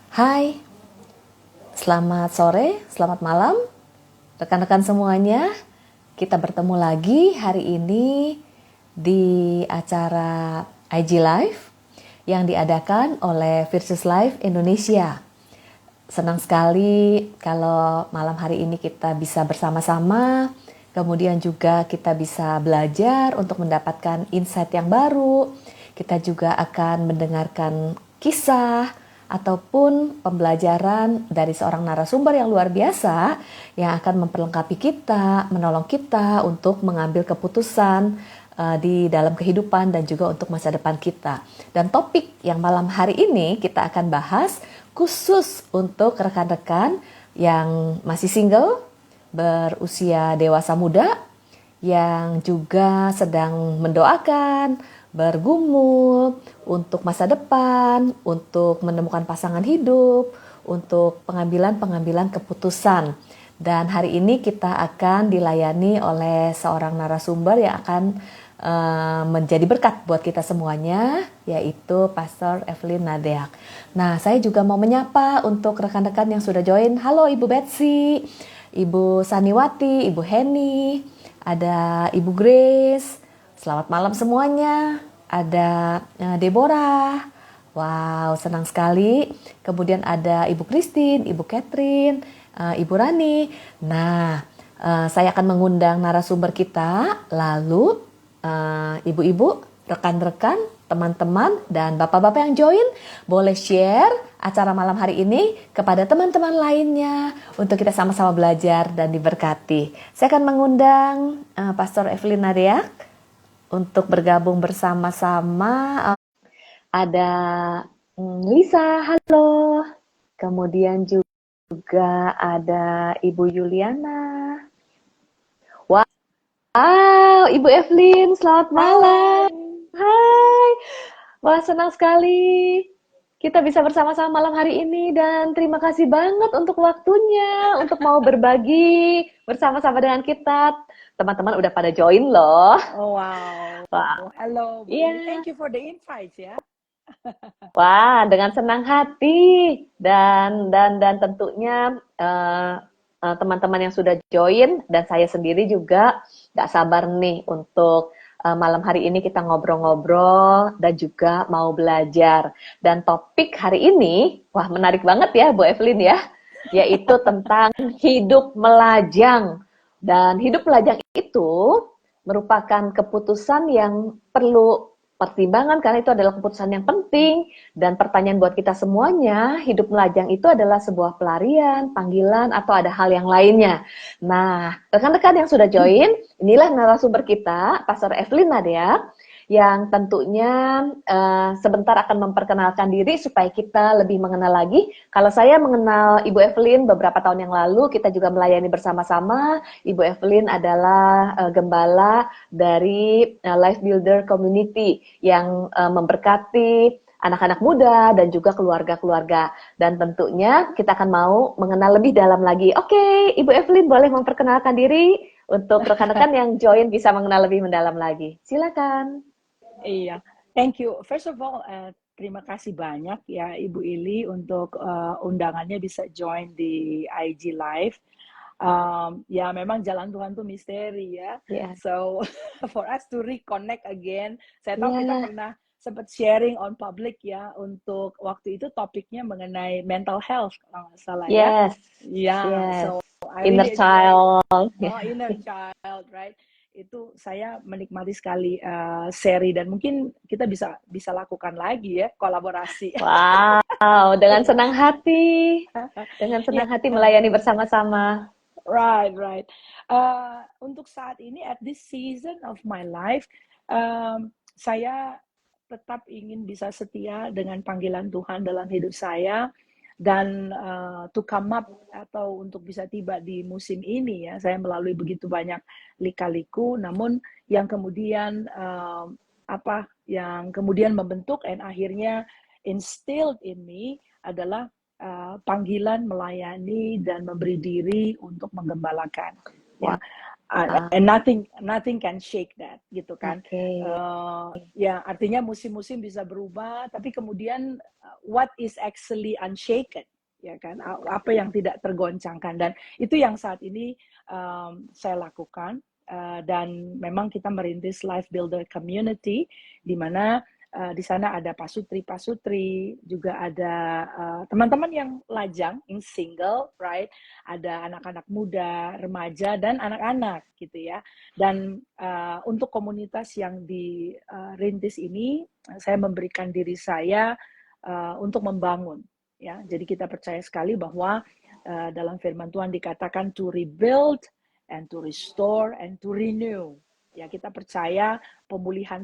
Hai, selamat sore, selamat malam, rekan-rekan semuanya. Kita bertemu lagi hari ini di acara IG Live yang diadakan oleh Virtus Life Indonesia. Senang sekali kalau malam hari ini kita bisa bersama-sama, kemudian juga kita bisa belajar untuk mendapatkan insight yang baru. Kita juga akan mendengarkan kisah ataupun pembelajaran dari seorang narasumber yang luar biasa yang akan memperlengkapi kita, menolong kita untuk mengambil keputusan di dalam kehidupan dan juga untuk masa depan kita. Dan topik yang malam hari ini kita akan bahas khusus untuk rekan-rekan yang masih single, berusia dewasa muda, yang juga sedang mendoakan, bergumul untuk masa depan, untuk menemukan pasangan hidup, untuk pengambilan-pengambilan keputusan. Dan hari ini kita akan dilayani oleh seorang narasumber yang akan menjadi berkat buat kita semuanya, yaitu Pastor Evelyn Nadeak. Nah, saya juga mau menyapa untuk rekan-rekan yang sudah join. Halo Ibu Betsy, Ibu Saniwati, Ibu Henny, ada Ibu Grace. Selamat malam semuanya. Ada Deborah. Wow, senang sekali. Kemudian ada Ibu Christine, Ibu Catherine, Ibu Rani. Nah, saya akan mengundang narasumber kita, lalu ibu-ibu, rekan-rekan, teman-teman, dan bapak-bapak yang join boleh share acara malam hari ini kepada teman-teman lainnya untuk kita sama-sama belajar dan diberkati. Saya akan mengundang Pastor Evelyn Nadeak untuk bergabung bersama-sama. Ada Lisa, halo. Kemudian juga ada Ibu Yuliana. Wow, Ibu Evelyn, selamat malam. Hai. Wah, senang sekali kita bisa bersama-sama malam hari ini dan terima kasih banget untuk waktunya, untuk mau berbagi bersama-sama dengan kita. Teman-teman udah pada join loh. Oh, wow. Wah, Hello, Bu Ili. iya. Thank you for the invite ya. Wah, dengan senang hati dan tentunya teman-teman yang sudah join dan saya sendiri juga gak sabar nih untuk malam hari ini kita ngobrol-ngobrol dan juga mau belajar. Dan topik hari ini, wah menarik banget ya Bu Evelyn ya, yaitu tentang hidup melajang. Dan hidup melajang itu merupakan keputusan yang perlu pertimbangan karena itu adalah keputusan yang penting. Dan pertanyaan buat kita semuanya, hidup melajang itu adalah sebuah pelarian, panggilan, atau ada hal yang lainnya. Nah, rekan-rekan yang sudah join, inilah narasumber kita, Pastor Evelyn Nadeak, yang tentunya sebentar akan memperkenalkan diri supaya kita lebih mengenal lagi. Kalau saya mengenal Ibu Evelyn beberapa tahun yang lalu, kita juga melayani bersama-sama. Ibu Evelyn adalah gembala dari Life Builder Community yang memberkati anak-anak muda dan juga keluarga-keluarga. Dan tentunya kita akan mau mengenal lebih dalam lagi. Oke, Ibu Evelyn boleh memperkenalkan diri untuk rekan-rekan yang join bisa mengenal lebih mendalam lagi. Silakan. Iya, thank you. First of all, terima kasih banyak ya Ibu Ili untuk undangannya bisa join di IG Live. Ya memang jalan Tuhan tuh misteri ya. Ya, So for us to reconnect again, saya tahu kita ya, pernah sempat sharing on public ya untuk waktu itu topiknya mengenai mental health kalau nggak salah ya. yes, Ya, yes. so I Inner really enjoy child. inner child, right? Itu saya menikmati sekali seri dan mungkin kita bisa lakukan lagi ya kolaborasi. Wow, dengan senang hati. Dengan Ya, senang hati melayani bersama-sama. right, right. Untuk saat ini at this season of my life, saya tetap ingin bisa setia dengan panggilan Tuhan dalam hidup saya dan to come up atau untuk bisa tiba di musim ini ya, saya melalui begitu banyak lika-liku, namun yang kemudian yang kemudian membentuk dan akhirnya instilled in me adalah panggilan melayani dan memberi diri untuk menggembalakan. Ya, And nothing can shake that, gitu kan. Oke. Ya, artinya musim-musim bisa berubah, tapi kemudian what is actually unshaken, ya kan? Apa yang tidak tergoncangkan, dan itu yang saat ini saya lakukan. Dan memang kita merintis Life Builder Community, di mana di sana ada pasutri, juga ada teman-teman yang lajang, yang single, right? Ada anak-anak muda, remaja, dan anak-anak, gitu ya. Dan untuk komunitas yang dirintis ini, saya memberikan diri saya untuk membangun. Ya, jadi kita percaya sekali bahwa dalam firman Tuhan dikatakan to rebuild and to restore and to renew. Ya, kita percaya pemulihan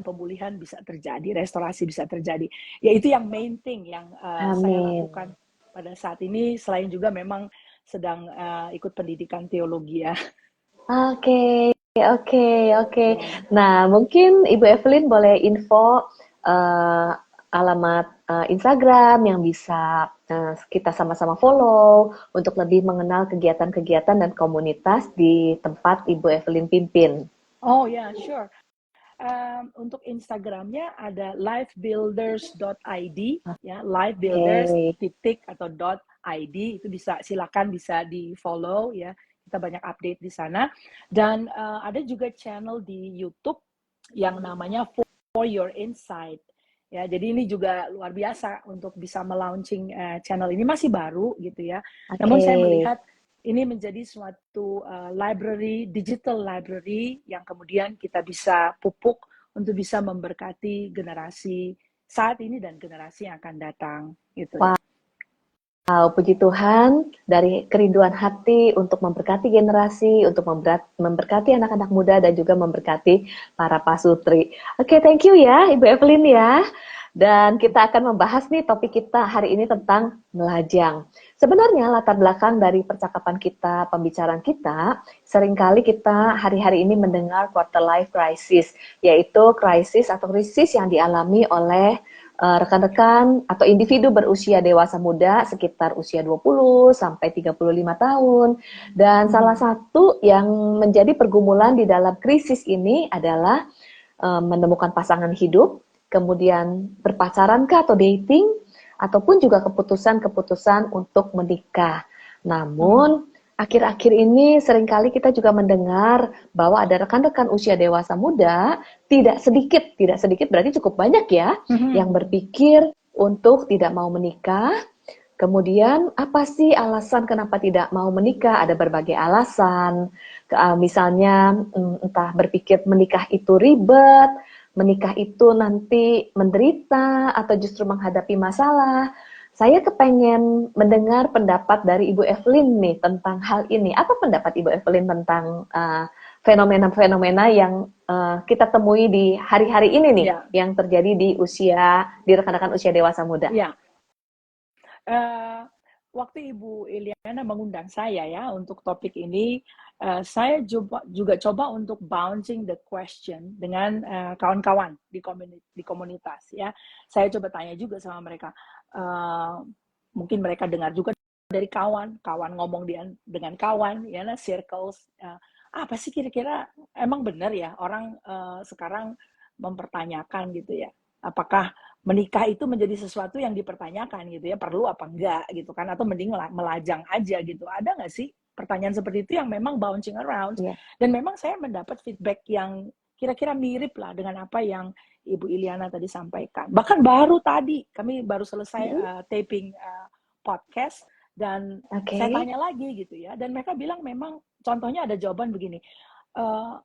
bisa terjadi, restorasi bisa terjadi. Ya, itu yang main thing yang saya lakukan pada saat ini, selain juga memang sedang ikut pendidikan teologi ya. Oke. Nah, mungkin Ibu Evelyn boleh info alamat Instagram yang bisa kita sama-sama follow untuk lebih mengenal kegiatan-kegiatan dan komunitas di tempat Ibu Evelyn pimpin. Oh ya, sure. Untuk Instagramnya ada lifebuilders.id, ya, lifebuilders.id, itu silakan bisa di follow ya, kita banyak update di sana. Dan ada juga channel di YouTube yang namanya For Your Insight, ya. Jadi ini juga luar biasa untuk bisa melaunching channel ini, masih baru gitu ya. Namun saya melihat ini menjadi suatu digital library yang kemudian kita bisa pupuk untuk bisa memberkati generasi saat ini dan generasi yang akan datang. Gitu. Wow, puji Tuhan, dari kerinduan hati untuk memberkati generasi, untuk memberkati anak-anak muda, dan juga memberkati para pasutri. Oke, thank you ya Ibu Evelyn ya. Dan kita akan membahas nih topik kita hari ini tentang melajang. Sebenarnya latar belakang dari percakapan kita, pembicaraan kita, seringkali kita hari-hari ini mendengar quarter life crisis, yaitu krisis yang dialami oleh rekan-rekan atau individu berusia dewasa muda sekitar usia 20 sampai 35 tahun. Dan salah satu yang menjadi pergumulan di dalam krisis ini adalah menemukan pasangan hidup, kemudian berpacaran kah atau dating, ataupun juga keputusan-keputusan untuk menikah. Namun, akhir-akhir ini seringkali kita juga mendengar bahwa ada rekan-rekan usia dewasa muda, tidak sedikit berarti cukup banyak ya, yang berpikir untuk tidak mau menikah. Kemudian, apa sih alasan kenapa tidak mau menikah? Ada berbagai alasan. Misalnya, entah berpikir menikah itu ribet, menikah itu nanti menderita, atau justru menghadapi masalah. Saya kepengen mendengar pendapat dari Ibu Evelyn nih tentang hal ini. Apa pendapat Ibu Evelyn tentang fenomena-fenomena yang kita temui di hari-hari ini nih, yang terjadi di rekan-rekan usia dewasa muda? Ya. Waktu Ibu Iliana mengundang saya ya untuk topik ini, saya juga coba untuk bouncing the question dengan kawan-kawan di komunitas ya. Saya coba tanya juga sama mereka, mungkin mereka dengar juga dari kawan ngomong dengan kawan ya, circles. Apa sih kira-kira emang benar ya orang sekarang mempertanyakan gitu ya, apakah menikah itu menjadi sesuatu yang dipertanyakan gitu ya, perlu apa enggak gitu kan, atau mending melajang aja gitu. Ada nggak sih pertanyaan seperti itu yang memang bouncing around? Dan memang saya mendapat feedback yang kira-kira mirip lah dengan apa yang Ibu Iliana tadi sampaikan. Bahkan kami baru selesai taping podcast, dan saya tanya lagi gitu ya, dan mereka bilang memang contohnya ada jawaban begini,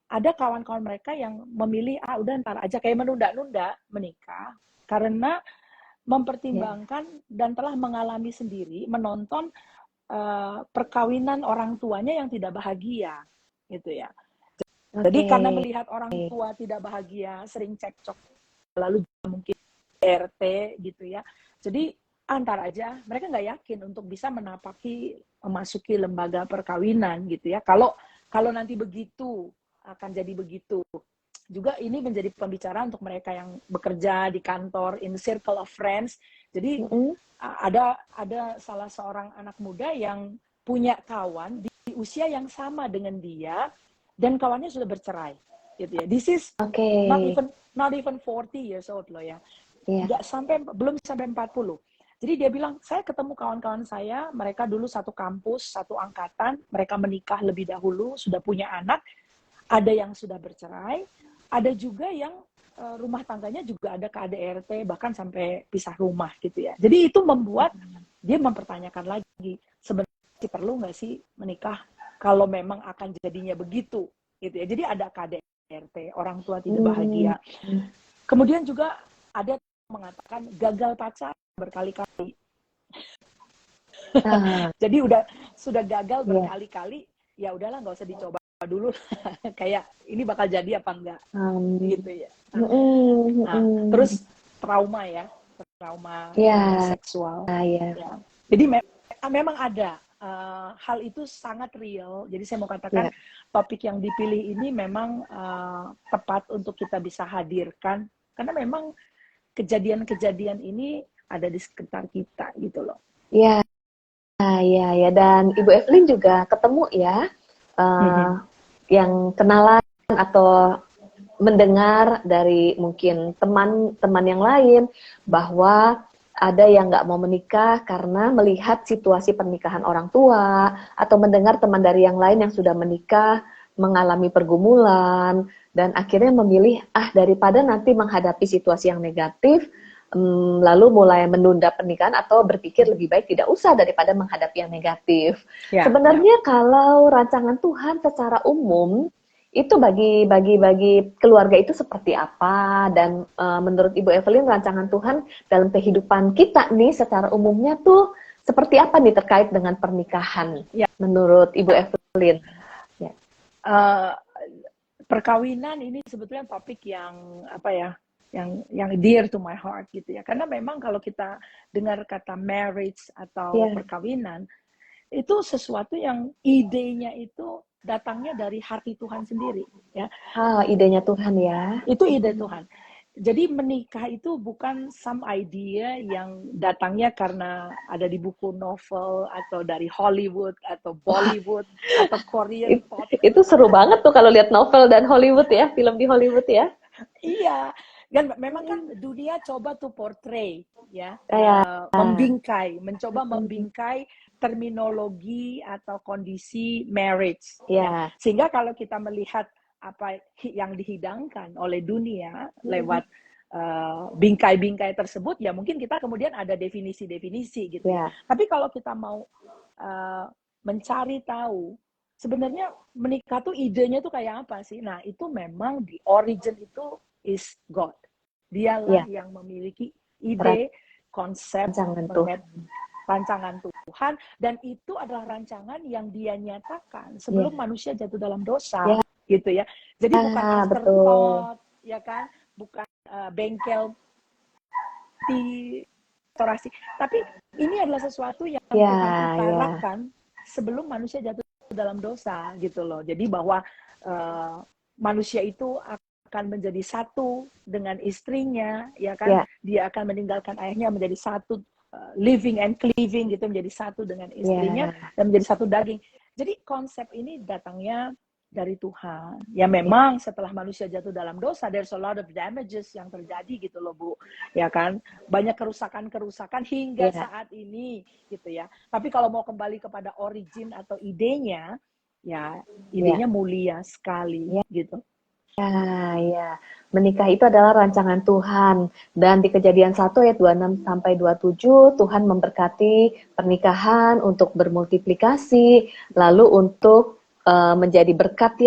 ada kawan-kawan mereka yang memilih udah ntar aja, kayak menunda-nunda menikah karena mempertimbangkan dan telah mengalami sendiri, menonton perkawinan orang tuanya yang tidak bahagia gitu ya. Jadi karena melihat orang tua tidak bahagia, sering cekcok, lalu mungkin RT gitu ya, jadi antar aja, mereka nggak yakin untuk bisa memasuki lembaga perkawinan gitu ya. Kalau nanti begitu akan jadi begitu. Juga ini menjadi pembicaraan untuk mereka yang bekerja di kantor, in the circle of friends. Jadi ada salah seorang anak muda yang punya kawan di usia yang sama dengan dia, dan kawannya sudah bercerai, gitu ya. This is Oke. not even 40 years old loh ya. Iya. Belum sampai 40. Jadi dia bilang, saya ketemu kawan-kawan saya, mereka dulu satu kampus, satu angkatan, mereka menikah lebih dahulu, sudah punya anak, ada yang sudah bercerai, ada juga yang rumah tangganya juga ada KDRT, bahkan sampai pisah rumah gitu ya. Jadi itu membuat dia mempertanyakan lagi, sebenarnya perlu nggak sih menikah kalau memang akan jadinya begitu gitu ya. Jadi ada KDRT, orang tua tidak bahagia. Kemudian juga ada mengatakan gagal pacar berkali-kali. Jadi sudah gagal berkali-kali, ya udahlah nggak usah dicoba dulu. Kayak ini bakal jadi apa enggak gitu ya. Terus trauma seksual. Ya. Jadi memang ada hal itu sangat real. Jadi saya mau katakan topik yang dipilih ini memang tepat untuk kita bisa hadirkan karena memang kejadian-kejadian ini ada di sekitar kita gitu loh. Iya, ya. Dan Ibu Evelyn juga ketemu ya, yang kenalan atau mendengar dari mungkin teman-teman yang lain bahwa ada yang nggak mau menikah karena melihat situasi pernikahan orang tua, atau mendengar teman dari yang lain yang sudah menikah mengalami pergumulan, dan akhirnya memilih daripada nanti menghadapi situasi yang negatif, lalu mulai menunda pernikahan atau berpikir lebih baik tidak usah daripada menghadapi yang negatif. Sebenarnya kalau rancangan Tuhan secara umum itu bagi keluarga itu seperti apa, dan menurut Ibu Evelyn rancangan Tuhan dalam kehidupan kita nih secara umumnya tuh seperti apa nih terkait dengan pernikahan menurut Ibu Evelyn? Perkawinan ini sebetulnya topik yang yang dear to my heart gitu ya, karena memang kalau kita dengar kata marriage atau perkawinan itu sesuatu yang idenya itu datangnya dari hati Tuhan sendiri ya. Idenya Tuhan ya. Itu ide Tuhan. Jadi menikah itu bukan some idea yang datangnya karena ada di buku novel atau dari Hollywood atau Bollywood atau Korean pop. Itu seru banget tuh kalau lihat novel dan Hollywood ya, film di Hollywood ya. Iya, dan memang kan dunia coba to portray ya, mencoba membingkai terminologi atau kondisi marriage ya. Sehingga kalau kita melihat apa yang dihidangkan oleh dunia lewat bingkai-bingkai tersebut, ya mungkin kita kemudian ada definisi-definisi gitu ya. Tapi kalau kita mau mencari tahu sebenarnya menikah tuh idenya tuh kayak apa sih? Nah, itu memang di origin itu is God. Dialah yang memiliki ide, konsep, rancangan Tuhan, dan itu adalah rancangan yang Dia nyatakan sebelum manusia jatuh dalam dosa, gitu ya. Jadi bukan afterthought, ya kan? Bukan bengkel di restorasi, tapi ini adalah sesuatu yang Tuhan utarakan sebelum manusia jatuh dalam dosa, gitu loh. Jadi bahwa manusia itu akan menjadi satu dengan istrinya, ya kan? Dia akan meninggalkan ayahnya menjadi satu, living and cleaving gitu, menjadi satu dengan istrinya dan menjadi satu daging. Jadi konsep ini datangnya dari Tuhan. Ya memang setelah manusia jatuh dalam dosa, there's a lot of damages yang terjadi gitu loh Bu, ya kan? Banyak kerusakan-kerusakan hingga saat ini gitu ya. Tapi kalau mau kembali kepada origin atau idenya, ya idenya mulia sekali gitu. Menikah itu adalah rancangan Tuhan, dan di Kejadian 1 ayat 26 sampai 27 Tuhan memberkati pernikahan untuk bermultiplikasi, lalu untuk menjadi berkat,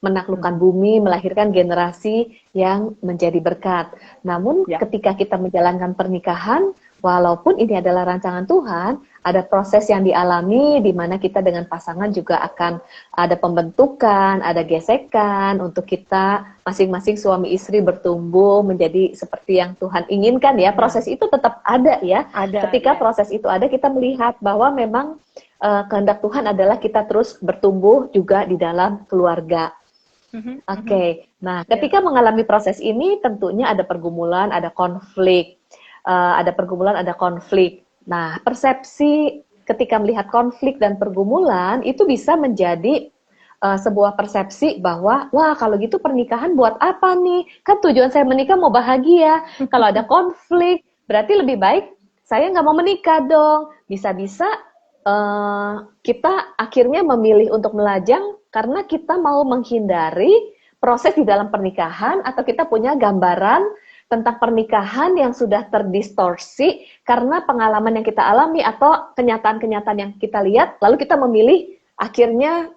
menaklukkan bumi, melahirkan generasi yang menjadi berkat. Namun ketika kita menjalankan pernikahan, walaupun ini adalah rancangan Tuhan, ada proses yang dialami di mana kita dengan pasangan juga akan ada pembentukan, ada gesekan untuk kita masing-masing suami istri bertumbuh menjadi seperti yang Tuhan inginkan ya. Proses itu tetap ada ya. Ketika proses itu ada, kita melihat bahwa memang kehendak Tuhan adalah kita terus bertumbuh juga di dalam keluarga. Nah, ketika mengalami proses ini tentunya ada pergumulan, ada konflik. Nah, persepsi ketika melihat konflik dan pergumulan itu bisa menjadi sebuah persepsi bahwa wah kalau gitu pernikahan buat apa nih? Kan tujuan saya menikah mau bahagia. Kalau ada konflik berarti lebih baik saya nggak mau menikah dong. Bisa-bisa kita akhirnya memilih untuk melajang karena kita mau menghindari proses di dalam pernikahan atau kita punya gambaran tentang pernikahan yang sudah terdistorsi karena pengalaman yang kita alami atau kenyataan-kenyataan yang kita lihat, lalu kita memilih akhirnya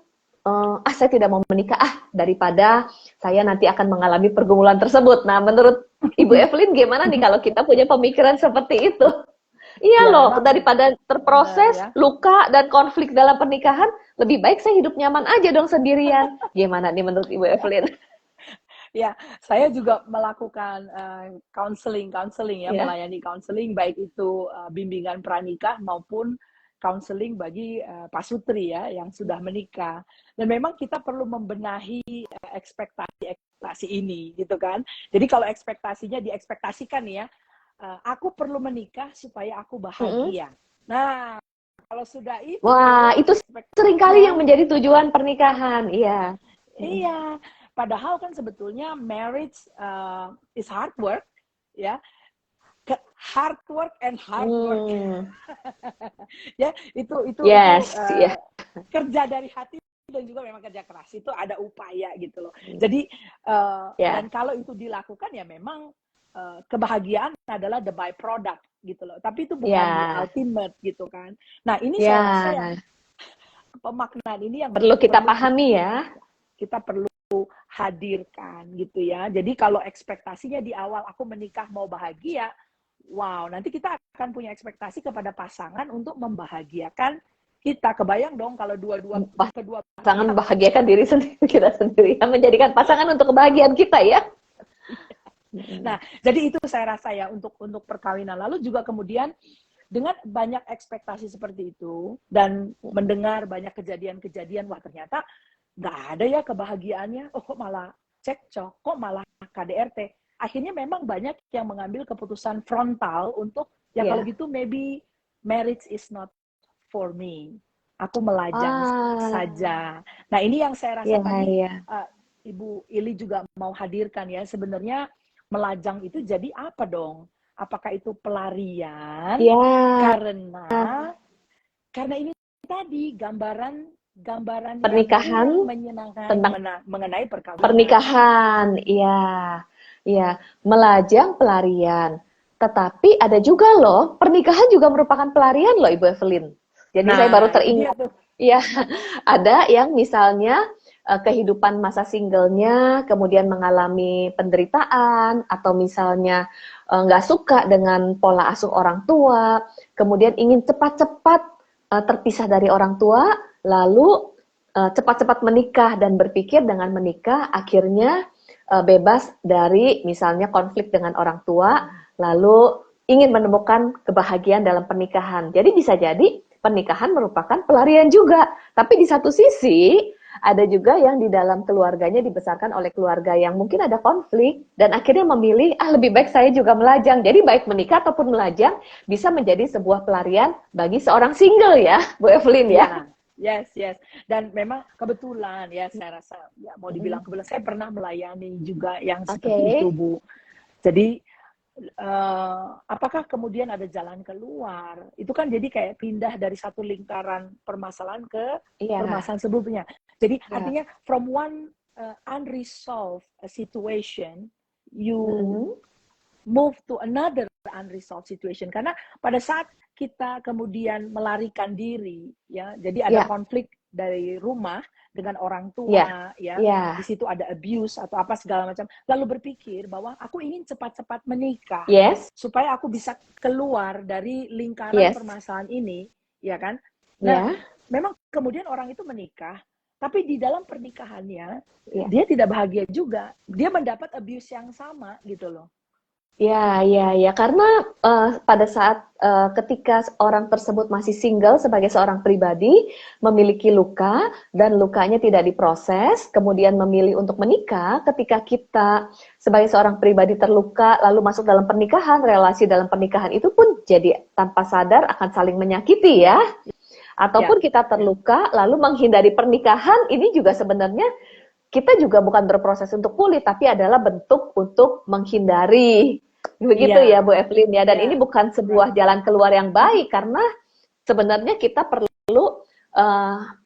saya tidak mau menikah daripada saya nanti akan mengalami pergumulan tersebut. Nah, menurut Ibu Evelyn gimana nih kalau kita punya pemikiran seperti itu? Iya Ya, loh, memang daripada benar terproses ya. luka dan konflik dalam pernikahan, lebih baik saya hidup nyaman aja dong sendirian. Gimana nih menurut Ibu Evelyn? Ya, saya juga melakukan counseling ya, Ya. melayani counseling baik itu bimbingan pranikah maupun counseling bagi pasutri ya yang sudah menikah. Dan memang kita perlu membenahi ekspektasi ini gitu kan. Jadi kalau ekspektasinya diekspektasikan ya, aku perlu menikah supaya aku Mm-mm. bahagia. Nah, kalau sudah Wah, itu itu seringkali yang ekspektasinya menjadi tujuan pernikahan. Iya. Mm-mm. iya, padahal kan sebetulnya marriage is hard work, ya, hard work and hard work, Hmm. ya, itu Yes, ya. kerja dari hati dan juga memang kerja keras itu ada upaya gitu loh. Jadi dan Ya. kalau itu dilakukan ya memang kebahagiaan adalah the byproduct gitu loh. Tapi itu bukan the Ya. ultimate gitu kan. Nah ini saya rasa yang Ya. pemaknaan ini yang Perlu kita perlu pahami ya. kita perlu hadirkan gitu ya. Jadi kalau ekspektasinya di awal aku menikah mau bahagia, wow, nanti kita akan punya ekspektasi kepada pasangan untuk membahagiakan kita. Kebayang dong kalau kedua Pasangan pihak. membahagiakan diri sendiri kita sendiri, menjadikan pasangan untuk kebahagiaan kita ya. Nah, jadi itu saya rasa ya untuk perkawinan. Lalu juga kemudian dengan banyak ekspektasi seperti itu dan mendengar banyak kejadian-kejadian, wah ternyata nggak ada ya kebahagiaannya. Oh kok malah cekcok, kok malah KDRT. Akhirnya memang banyak yang mengambil keputusan frontal untuk ya kalau Ya. gitu maybe marriage is not for me. Aku melajang Ah, saja. Nah ini yang saya rasa ya, tadi ya. Ibu Ili juga mau hadirkan ya. Sebenarnya melajang itu jadi apa dong? Apakah itu pelarian? Ya, Karena ini tadi gambaran yang pernikahan kurang menyenangkan tentang mengenai perkawinan. pernikahan, iya, iya, melajang pelarian. Tetapi ada juga loh, pernikahan juga merupakan pelarian loh, Ibu Evelyn. Jadi saya baru Nah, itu dia teringat, tuh. ya, ada yang misalnya kehidupan masa singlenya, kemudian mengalami penderitaan, atau misalnya nggak suka dengan pola asuh orang tua, kemudian ingin cepat-cepat terpisah dari orang tua, lalu cepat-cepat menikah dan berpikir dengan menikah akhirnya bebas dari misalnya konflik dengan orang tua, lalu ingin menemukan kebahagiaan dalam pernikahan. Jadi bisa jadi pernikahan merupakan pelarian juga. Tapi di satu sisi ada juga yang di dalam keluarganya dibesarkan oleh keluarga yang mungkin ada konflik dan akhirnya memilih lebih baik saya juga melajang. Jadi baik menikah ataupun melajang bisa menjadi sebuah pelarian bagi seorang single ya, Bu Evelyn ya. Iya, yes. Dan memang kebetulan ya saya rasa ya mau dibilang kebetulan saya pernah melayani juga yang Oke. seperti itu, Bu. Jadi apakah kemudian ada jalan keluar? Itu kan jadi kayak pindah dari satu lingkaran permasalahan ke Iya. permasalahan sebelumnya. Jadi Ya. artinya from one unresolved situation, you Mm-mm. move to another unresolved situation. Karena pada saat kita kemudian melarikan diri, ya, jadi ada Ya. konflik dari rumah dengan orang Ya. tua, ya, di Ya. situ ada abuse atau apa segala macam, lalu berpikir bahwa aku ingin cepat-cepat menikah Yes. supaya aku bisa keluar dari lingkaran Yes. permasalahan ini, ya kan? Nah, Ya. memang kemudian orang itu menikah, tapi di dalam pernikahannya Ya. dia tidak bahagia juga, dia mendapat abuse yang sama gitu loh. Ya, karena pada saat ketika orang tersebut masih single sebagai seorang pribadi, memiliki luka dan lukanya tidak diproses, kemudian memilih untuk menikah, ketika kita sebagai seorang pribadi terluka lalu masuk dalam pernikahan, relasi dalam pernikahan itu pun jadi tanpa sadar akan saling menyakiti ya. Ataupun kita terluka, lalu menghindari pernikahan, ini juga sebenarnya kita juga bukan berproses untuk pulih, tapi adalah bentuk untuk menghindari. Begitu ya Bu Evelyn ya. Dan ini bukan sebuah jalan keluar yang baik, karena sebenarnya kita perlu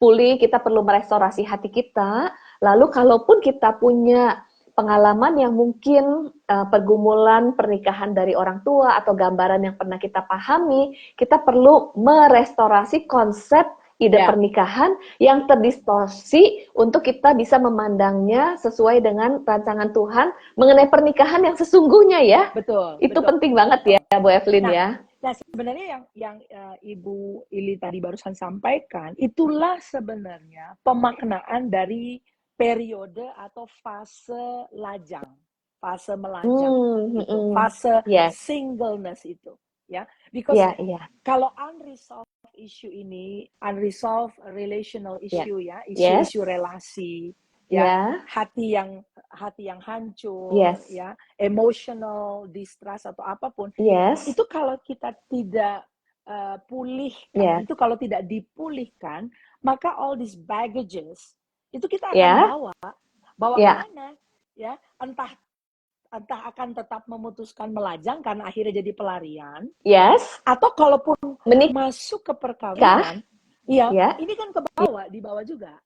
pulih, kita perlu merestorasi hati kita. Lalu kalaupun kita punya pengalaman yang mungkin pergumulan pernikahan dari orang tua atau gambaran yang pernah kita pahami, kita perlu merestorasi konsep ide pernikahan yang terdistorsi untuk kita bisa memandangnya sesuai dengan rancangan Tuhan mengenai pernikahan yang sesungguhnya ya. Betul. Itu penting banget ya Bu Evelyn ya. Nah, sebenarnya yang Ibu Ili tadi barusan sampaikan, itulah sebenarnya pemaknaan dari periode atau fase lajang, fase melajang, fase singleness itu, ya. Because kalau unresolved issue ini, unresolved relational issue ya, isu-isu relasi, ya, hati yang hancur, ya, emotional distress atau apapun, itu kalau kita tidak pulihkan, itu kalau tidak dipulihkan, maka all these baggages itu kita akan bawa kemana, ya, entah akan tetap memutuskan melajang karena akhirnya jadi pelarian, atau kalaupun masuk ke perkawinan, ini kan dibawa juga.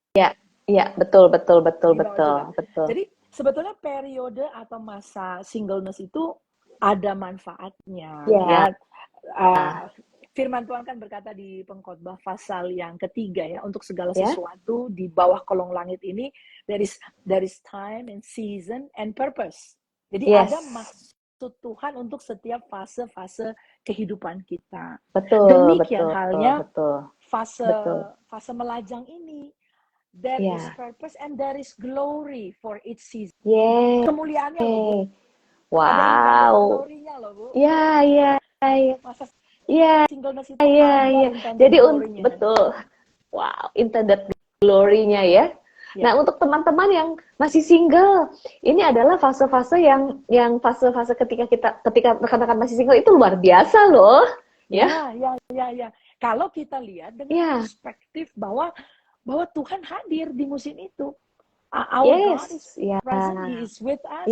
Iya, betul. Jadi sebetulnya periode atau masa singleness itu ada manfaatnya. Firman Tuhan kan berkata di Pengkhotbah pasal yang ketiga ya, untuk segala sesuatu di bawah kolong langit ini there is time and season and purpose. Jadi ada maksud Tuhan untuk setiap fase-fase kehidupan kita. Demikian halnya fase melajang ini. There is purpose and there is glory for each season. Kemuliaannya loh, Bu. Wow. Ada glory-nya loh, Bu. Iya. Masa singleness itu Jadi betul. Wow, intended glory-nya ya. Nah, untuk teman-teman yang masih single, ini adalah fase-fase yang fase-fase ketika rekan-rekan masih single itu luar biasa loh. Ya. Kalau kita lihat dengan perspektif bahwa Tuhan hadir di musim itu. Our God is present, He is with us,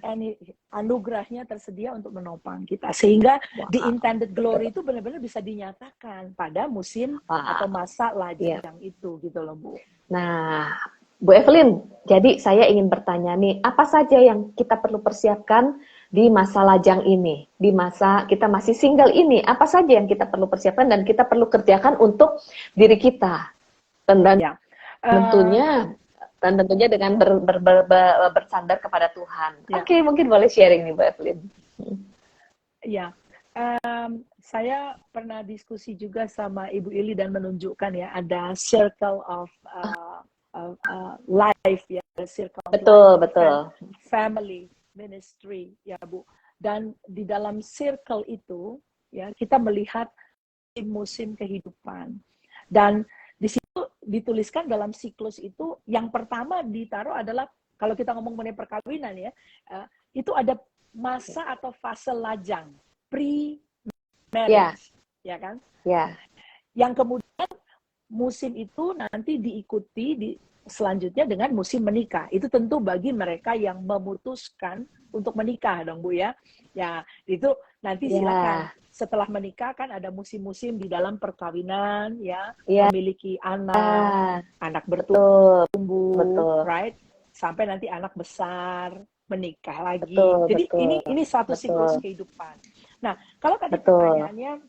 and anugerahnya tersedia untuk menopang kita. Sehingga the intended glory itu benar-benar bisa dinyatakan pada musim atau masa lajang itu, gitu loh, Bu. Nah, Bu Evelyn, jadi saya ingin bertanya nih, apa saja yang kita perlu persiapkan di masa lajang ini, di masa kita masih single ini, apa saja yang kita perlu persiapkan dan kita perlu kerjakan untuk diri kita? Tentunya dengan bersandar kepada Tuhan. Oke, mungkin boleh sharing nih, Bu Evelyn. Saya pernah diskusi juga sama Ibu Ili dan menunjukkan ya, ada circle of life ya, circle betul. Family ministry ya, Bu. Dan di dalam circle itu ya, kita melihat musim kehidupan. Dan di situ dituliskan dalam siklus itu, yang pertama ditaruh adalah, kalau kita ngomong mengenai perkawinan ya, itu ada masa atau fase lajang, pre-marriage, ya kan? Yang kemudian musim itu nanti diikuti selanjutnya dengan musim menikah. Itu tentu bagi mereka yang memutuskan untuk menikah dong, Bu ya. Ya, itu nanti silakan. Setelah menikah kan ada musim-musim di dalam perkawinan ya, memiliki anak bertumbuh, right? Sampai nanti anak besar, menikah lagi. Jadi ini satu siklus kehidupan. Nah, kalau tadi pertanyaannya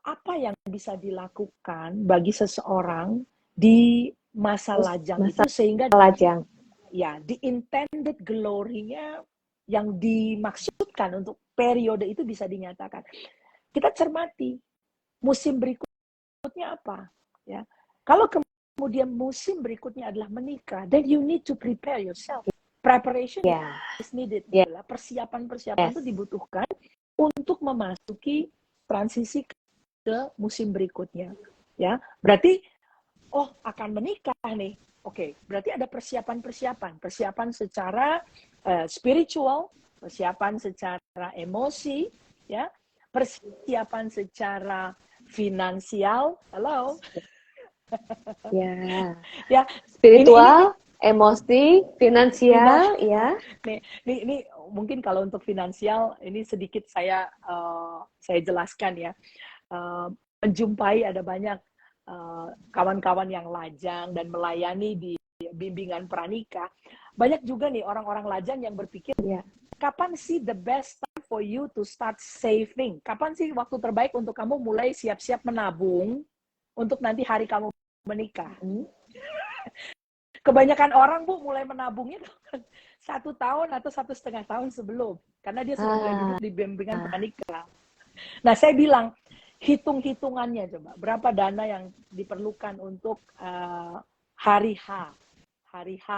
apa yang bisa dilakukan bagi seseorang di masa lajang itu sehingga the intended glory-nya yang dimaksudkan untuk periode itu bisa dinyatakan. Kita cermati musim berikutnya apa, ya. Kalau kemudian musim berikutnya adalah menikah, then you need to prepare yourself. Preparation is needed. Persiapan-persiapan itu dibutuhkan untuk memasuki transisi ke musim berikutnya, ya. Berarti akan menikah nih. Oke, berarti ada persiapan secara spiritual, persiapan secara emosi, ya, persiapan secara finansial, hello, Ya, ya. Ini spiritual, emosi, finansial, ya. ini mungkin kalau untuk finansial ini sedikit saya jelaskan ya. Menjumpai ada banyak kawan-kawan yang lajang dan melayani di bimbingan pranikah. Banyak juga nih orang-orang lajang yang berpikir, Ya. kapan sih the best time for you to start saving? Kapan sih waktu terbaik untuk kamu mulai siap-siap menabung untuk nanti hari kamu menikah? Kebanyakan orang, Bu, mulai menabungnya 1 tahun atau 1,5 tahun sebelum. Karena dia sudah mulai duduk di bimbingan pranikah. Nah, saya bilang, hitung-hitungannya coba. Berapa dana yang diperlukan untuk hari H. Hari H,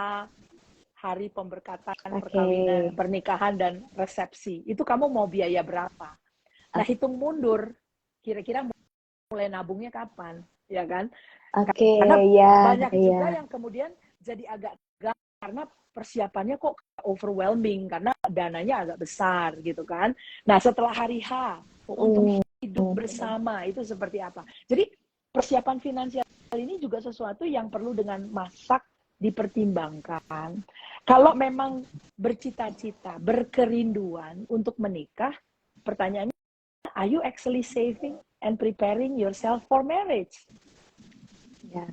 hari pemberkatan, perkawinan, pernikahan, dan resepsi. Itu kamu mau biaya berapa? Nah, hitung mundur. Kira-kira mulai nabungnya kapan? Ya kan? Karena banyak juga yang kemudian jadi agak gagal karena persiapannya kok overwhelming karena dananya agak besar gitu kan. Nah, setelah hari H untuk hidup bersama itu seperti apa? Jadi persiapan finansial ini juga sesuatu yang perlu dengan masak dipertimbangkan. Kalau memang bercita-cita, berkerinduan untuk menikah, pertanyaannya, are you actually saving and preparing yourself for marriage? Ya.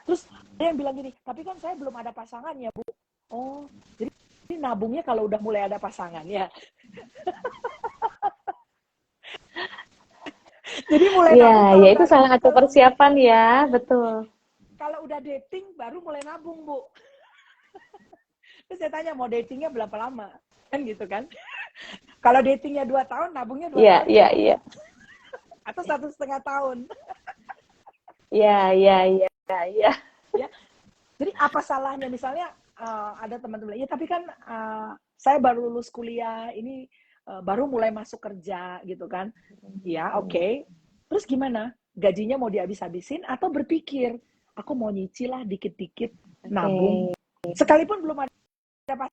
Terus ada yang bilang gini, tapi kan saya belum ada pasangan ya, Bu. Oh, jadi ini nabungnya kalau udah mulai ada pasangan ya. Jadi mulai nabung. Ya itu salah satu persiapan ya, betul. Kalau udah dating baru mulai nabung, Bu. Terus saya tanya, mau datingnya berapa lama? Kan gitu kan. Kalau datingnya 2 tahun, nabungnya 2 tahun. Iya. Atau 1,5 tahun. Iya. Ya. Jadi apa salahnya? Misalnya ada teman-teman, ya tapi kan saya baru lulus kuliah, ini baru mulai masuk kerja gitu kan. Ya, oke. Terus gimana? Gajinya mau dihabis-habisin atau berpikir, aku mau nyicil lah dikit-dikit, nabung. Sekalipun belum ada pasangan.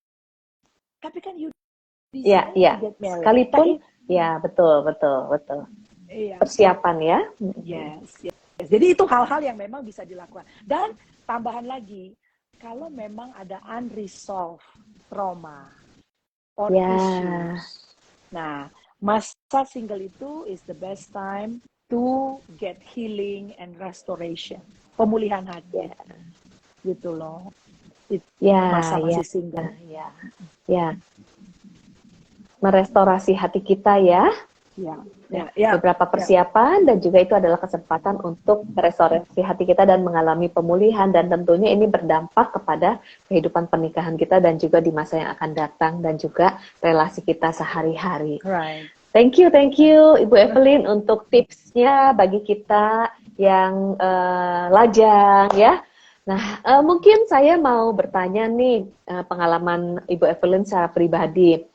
Tapi kan you Iya. Sekalipun, ya betul. Iya. Persiapan ya. Yes. Jadi itu hal-hal yang memang bisa dilakukan. Dan tambahan lagi, kalau memang ada unresolved trauma or issues. Nah, masa single itu is the best time to get healing and restoration. Pemulihan hati. Gitu loh. Masa masih single. Ya. Merestorasi hati kita ya. Beberapa persiapan dan juga itu adalah kesempatan untuk merestorasi hati kita dan mengalami pemulihan, dan tentunya ini berdampak kepada kehidupan pernikahan kita dan juga di masa yang akan datang dan juga relasi kita sehari-hari. Right. Thank you Ibu Evelyn untuk tipsnya bagi kita yang lajang ya. Nah, mungkin saya mau bertanya nih pengalaman Ibu Evelyn secara pribadi.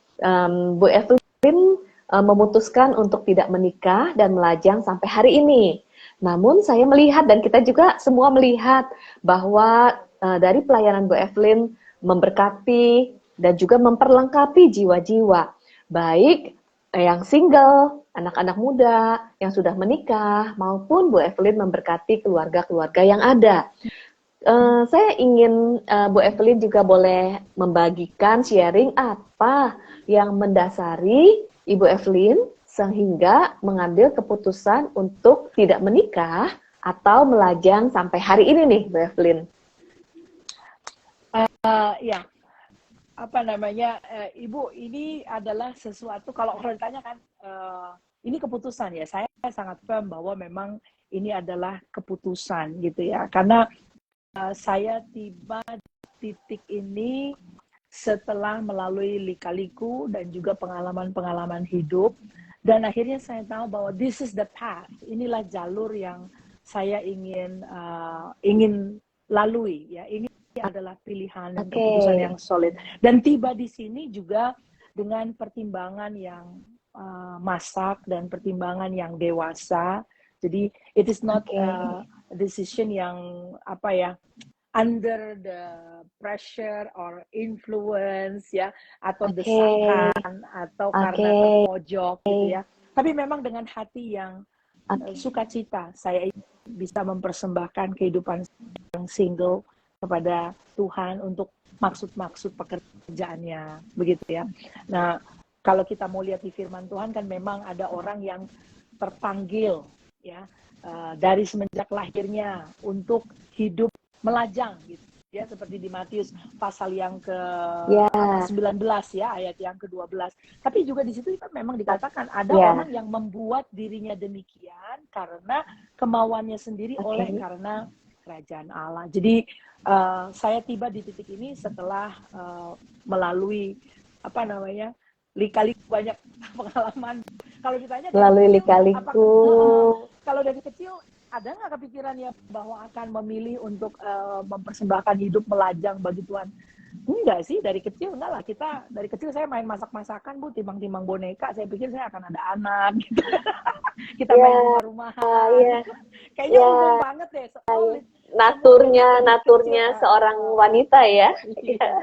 Bu Evelyn memutuskan untuk tidak menikah dan melajang sampai hari ini. Namun saya melihat dan kita juga semua melihat bahwa dari pelayanan Bu Evelyn memberkati dan juga memperlengkapi jiwa-jiwa, baik yang single, anak-anak muda, yang sudah menikah, maupun Bu Evelyn memberkati keluarga-keluarga yang ada. Saya ingin Bu Evelyn juga boleh membagikan sharing apa yang mendasari Ibu Evelyn sehingga mengambil keputusan untuk tidak menikah atau melajang sampai hari ini nih, Bu Evelyn. Ya, Ibu, ini adalah sesuatu, kalau orang ditanya kan, ini keputusan ya, saya sangat firm bahwa memang ini adalah keputusan gitu ya, karena saya tiba di titik ini setelah melalui lika-liku dan juga pengalaman-pengalaman hidup, dan akhirnya saya tahu bahwa this is the path, inilah jalur yang saya ingin lalui ya. Ini adalah pilihan dan keputusan yang solid, dan tiba di sini juga dengan pertimbangan yang masak dan pertimbangan yang dewasa. Jadi it is not a decision yang under the pressure or influence ya, atau desakan atau karena terpojok gitu ya. Tapi memang dengan hati yang sukacita saya bisa mempersembahkan kehidupan yang single kepada Tuhan untuk maksud-maksud pekerjaannya, begitu ya. Nah, kalau kita mau lihat di firman Tuhan kan memang ada orang yang terpanggil ya dari semenjak lahirnya untuk hidup melajang gitu ya, seperti di Matius pasal yang ke 19 ya, ayat yang ke-12. Tapi juga di situ kan memang dikatakan ada orang yang membuat dirinya demikian karena kemauannya sendiri oleh karena kerajaan Allah. Jadi saya tiba di titik ini setelah melalui lika-liku banyak pengalaman. Kalau ditanya melalui dari kecil, lika-liku. Kalau dari kecil ada nggak kepikiran ya bahwa akan memilih untuk mempersembahkan hidup melajang bagi Tuhan? Enggak sih, dari kecil enggak lah. Dari kecil saya main masak-masakan, Bu, timbang-timbang boneka. Saya pikir saya akan ada anak gitu. Kita main rumah-rumahan. Kayaknya umum banget deh. Naturnya seorang wanita ya.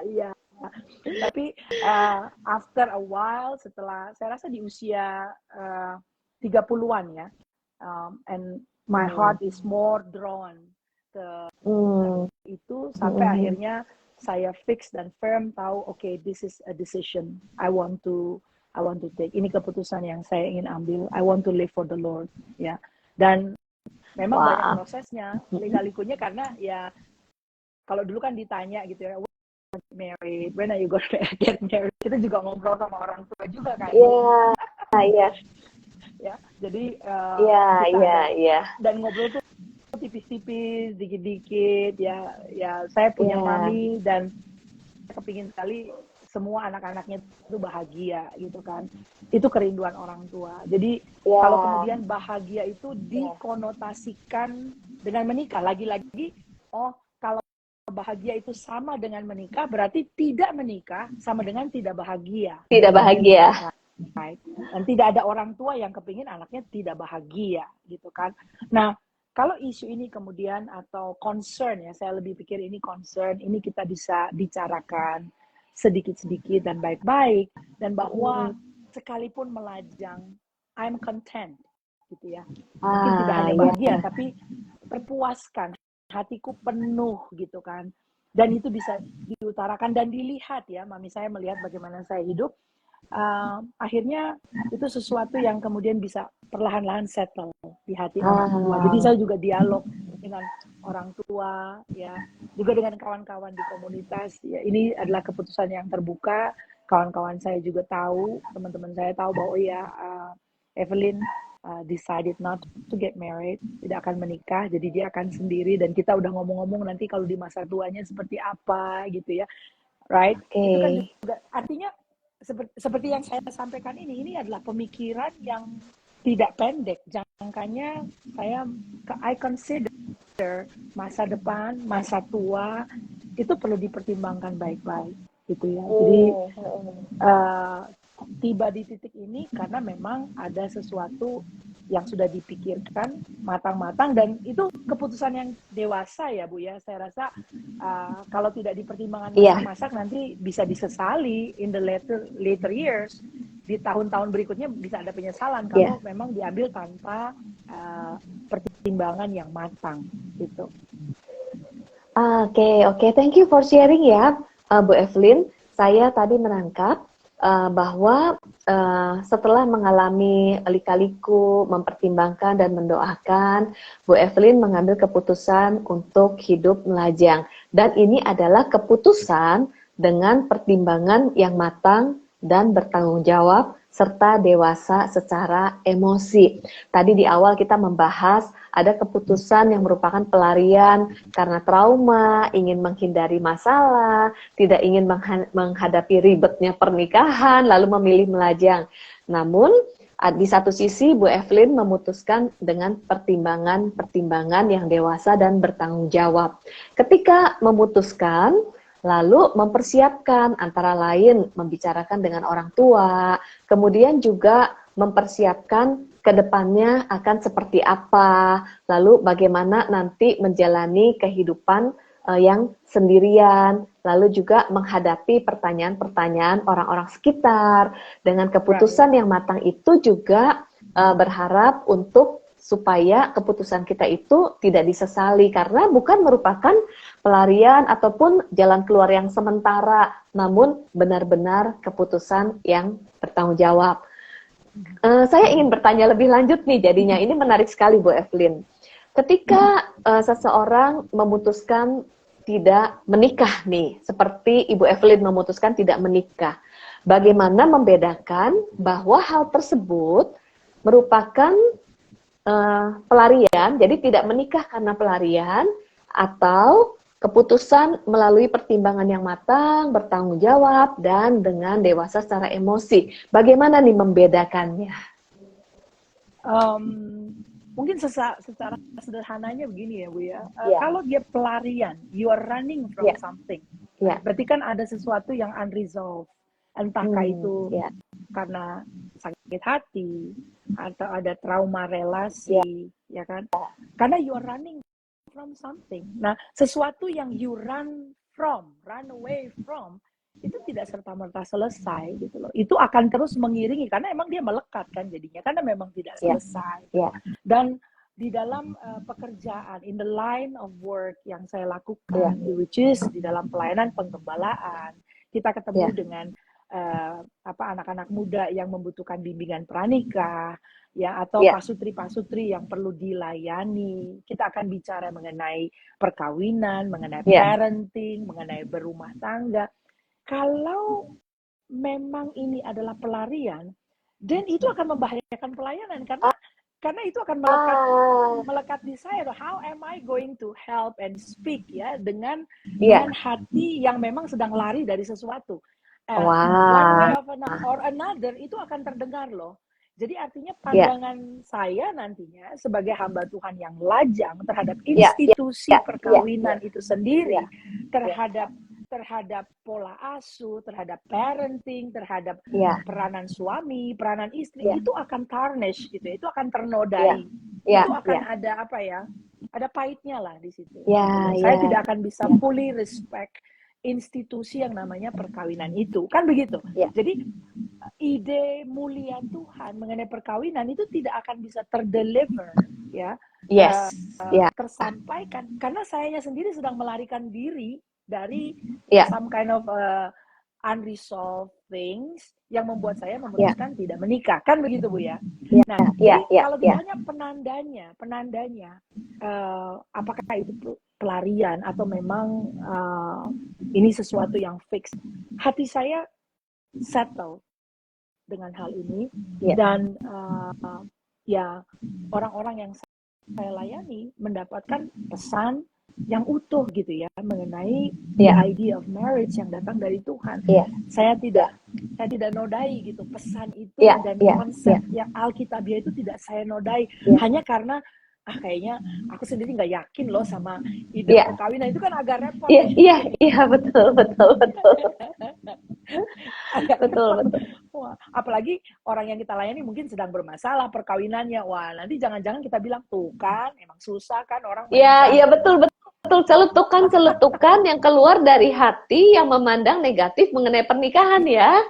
Iya. Tapi after a while, setelah saya rasa di usia 30-an ya, and my heart is more drawn ke itu sampai akhirnya saya fix dan firm tahu, okay, this is a decision I want to take. Ini keputusan yang saya ingin ambil. I want to live for the Lord, ya. Dan memang banyak prosesnya, lika-likunya, karena ya kalau dulu kan ditanya gitu ya, married, when are you gonna get married? Kita juga ngobrol sama orang tua juga kan. Iya. Ya, jadi dan ngobrol tuh tipis-tipis, dikit-dikit, ya saya punya mami dan kepingin sekali semua anak-anaknya itu bahagia gitu kan. Itu kerinduan orang tua. Jadi kalau kemudian bahagia itu dikonotasikan dengan menikah, lagi-lagi kalau bahagia itu sama dengan menikah, berarti tidak menikah sama dengan tidak bahagia. Tidak bahagia. Right. Dan tidak ada orang tua yang kepingin anaknya tidak bahagia gitu kan. Nah, kalau isu ini kemudian atau concern ya, saya lebih pikir ini concern, ini kita bisa bicarakan sedikit-sedikit dan baik-baik, dan bahwa sekalipun melajang, I'm content gitu ya. Mungkin tidak hanya bahagia, tapi terpuaskan, hatiku penuh gitu kan. Dan itu bisa diutarakan dan dilihat ya, mami saya melihat bagaimana saya hidup. Akhirnya itu sesuatu yang kemudian bisa perlahan-lahan settle di hati orang tua. Jadi saya juga dialog dengan orang tua, ya, juga dengan kawan-kawan di komunitas. Ya, ini adalah keputusan yang terbuka. Kawan-kawan saya juga tahu, teman-teman saya tahu bahwa Evelyn decided not to get married, tidak akan menikah, jadi dia akan sendiri. Dan kita udah ngomong-ngomong nanti kalau di masa tuanya seperti apa gitu ya, right? Itu kan juga artinya seperti yang saya sampaikan ini adalah pemikiran yang tidak pendek. Jangkanya I consider masa depan, masa tua itu perlu dipertimbangkan baik-baik gitu ya. Jadi tiba di titik ini karena memang ada sesuatu yang sudah dipikirkan matang-matang, dan itu keputusan yang dewasa ya Bu ya. Saya rasa kalau tidak dipertimbangkan masak nanti bisa disesali in the later years, di tahun-tahun berikutnya bisa ada penyesalan kalau memang diambil tanpa pertimbangan yang matang gitu. Oke, thank you for sharing ya Bu Evelyn. Saya tadi menangkap bahwa setelah mengalami lika-liku, mempertimbangkan dan mendoakan, Bu Evelyn mengambil keputusan untuk hidup melajang. Dan ini adalah keputusan dengan pertimbangan yang matang dan bertanggung jawab serta dewasa secara emosi. Tadi di awal kita membahas ada keputusan yang merupakan pelarian karena trauma, ingin menghindari masalah, tidak ingin menghadapi ribetnya pernikahan, lalu memilih melajang. Namun di satu sisi Bu Evelyn memutuskan dengan pertimbangan yang dewasa dan bertanggung jawab. Ketika memutuskan, lalu mempersiapkan antara lain membicarakan dengan orang tua, kemudian juga mempersiapkan ke depannya akan seperti apa, lalu bagaimana nanti menjalani kehidupan yang sendirian, lalu juga menghadapi pertanyaan-pertanyaan orang-orang sekitar. Dengan keputusan yang matang itu juga berharap untuk supaya keputusan kita itu tidak disesali, karena bukan merupakan pelarian ataupun jalan keluar yang sementara, namun benar-benar keputusan yang bertanggung jawab. Saya ingin bertanya lebih lanjut nih, jadinya ini menarik sekali Bu Evelyn. Ketika seseorang memutuskan tidak menikah nih, seperti Ibu Evelyn memutuskan tidak menikah, bagaimana membedakan bahwa hal tersebut merupakan pelarian, jadi tidak menikah karena pelarian, atau keputusan melalui pertimbangan yang matang, bertanggung jawab, dan dengan dewasa secara emosi. Bagaimana nih membedakannya? Mungkin secara sederhananya begini ya Bu ya. Yeah. Kalau dia pelarian, you are running from something. Yeah. Berarti kan ada sesuatu yang unresolved. Entahkah itu karena sakit hati atau ada trauma relasi, ya kan? Karena you are running from something. Nah, sesuatu yang you run away from, itu tidak serta-merta selesai gitu loh. Itu akan terus mengiringi karena emang dia melekat kan jadinya, karena memang tidak selesai. Dan di dalam pekerjaan, in the line of work yang saya lakukan, which is di dalam pelayanan penggembalaan, kita ketemu dengan anak-anak muda yang membutuhkan bimbingan pranikah, ya, atau pasutri-pasutri yang perlu dilayani. Kita akan bicara mengenai perkawinan, mengenai parenting, mengenai berumah tangga. Kalau memang ini adalah pelarian, dan itu akan membahayakan pelayanan karena itu akan melekat di saya. How am I going to help and speak ya dengan hati yang memang sedang lari dari sesuatu? One way or another itu akan terdengar loh. Jadi artinya pandangan saya nantinya sebagai hamba Tuhan yang lajang terhadap institusi perkawinan itu sendiri, terhadap pola asuh, terhadap parenting, terhadap peranan suami, peranan istri, itu akan tarnish gitu, itu akan ternodai, itu akan ada ada pahitnya lah di situ. Saya tidak akan bisa fully respect institusi yang namanya perkawinan itu, kan begitu. Jadi ide mulia Tuhan mengenai perkawinan itu tidak akan bisa terdeliver, tersampaikan karena saya sendiri sedang melarikan diri dari some kind of unresolved things yang membuat saya memutuskan tidak menikah, kan begitu Bu ya. Nah, kalau ditanya penandanya, apakah itu pelarian atau memang ini sesuatu yang fix? Hati saya settle dengan hal ini dan orang-orang yang saya layani mendapatkan pesan yang utuh gitu ya mengenai the idea of marriage yang datang dari Tuhan. Saya tidak nodai gitu pesan itu dan konsep yang Alkitabiah itu tidak saya nodai hanya karena kayaknya aku sendiri nggak yakin loh sama ide perkawinan itu kan agak repot. Betul. Betul. Wah, apalagi orang yang kita layani mungkin sedang bermasalah perkawinannya. Wah, nanti jangan-jangan kita bilang tuh kan emang susah kan orang. Iya betul. Celetukan yang keluar dari hati yang memandang negatif mengenai pernikahan ya.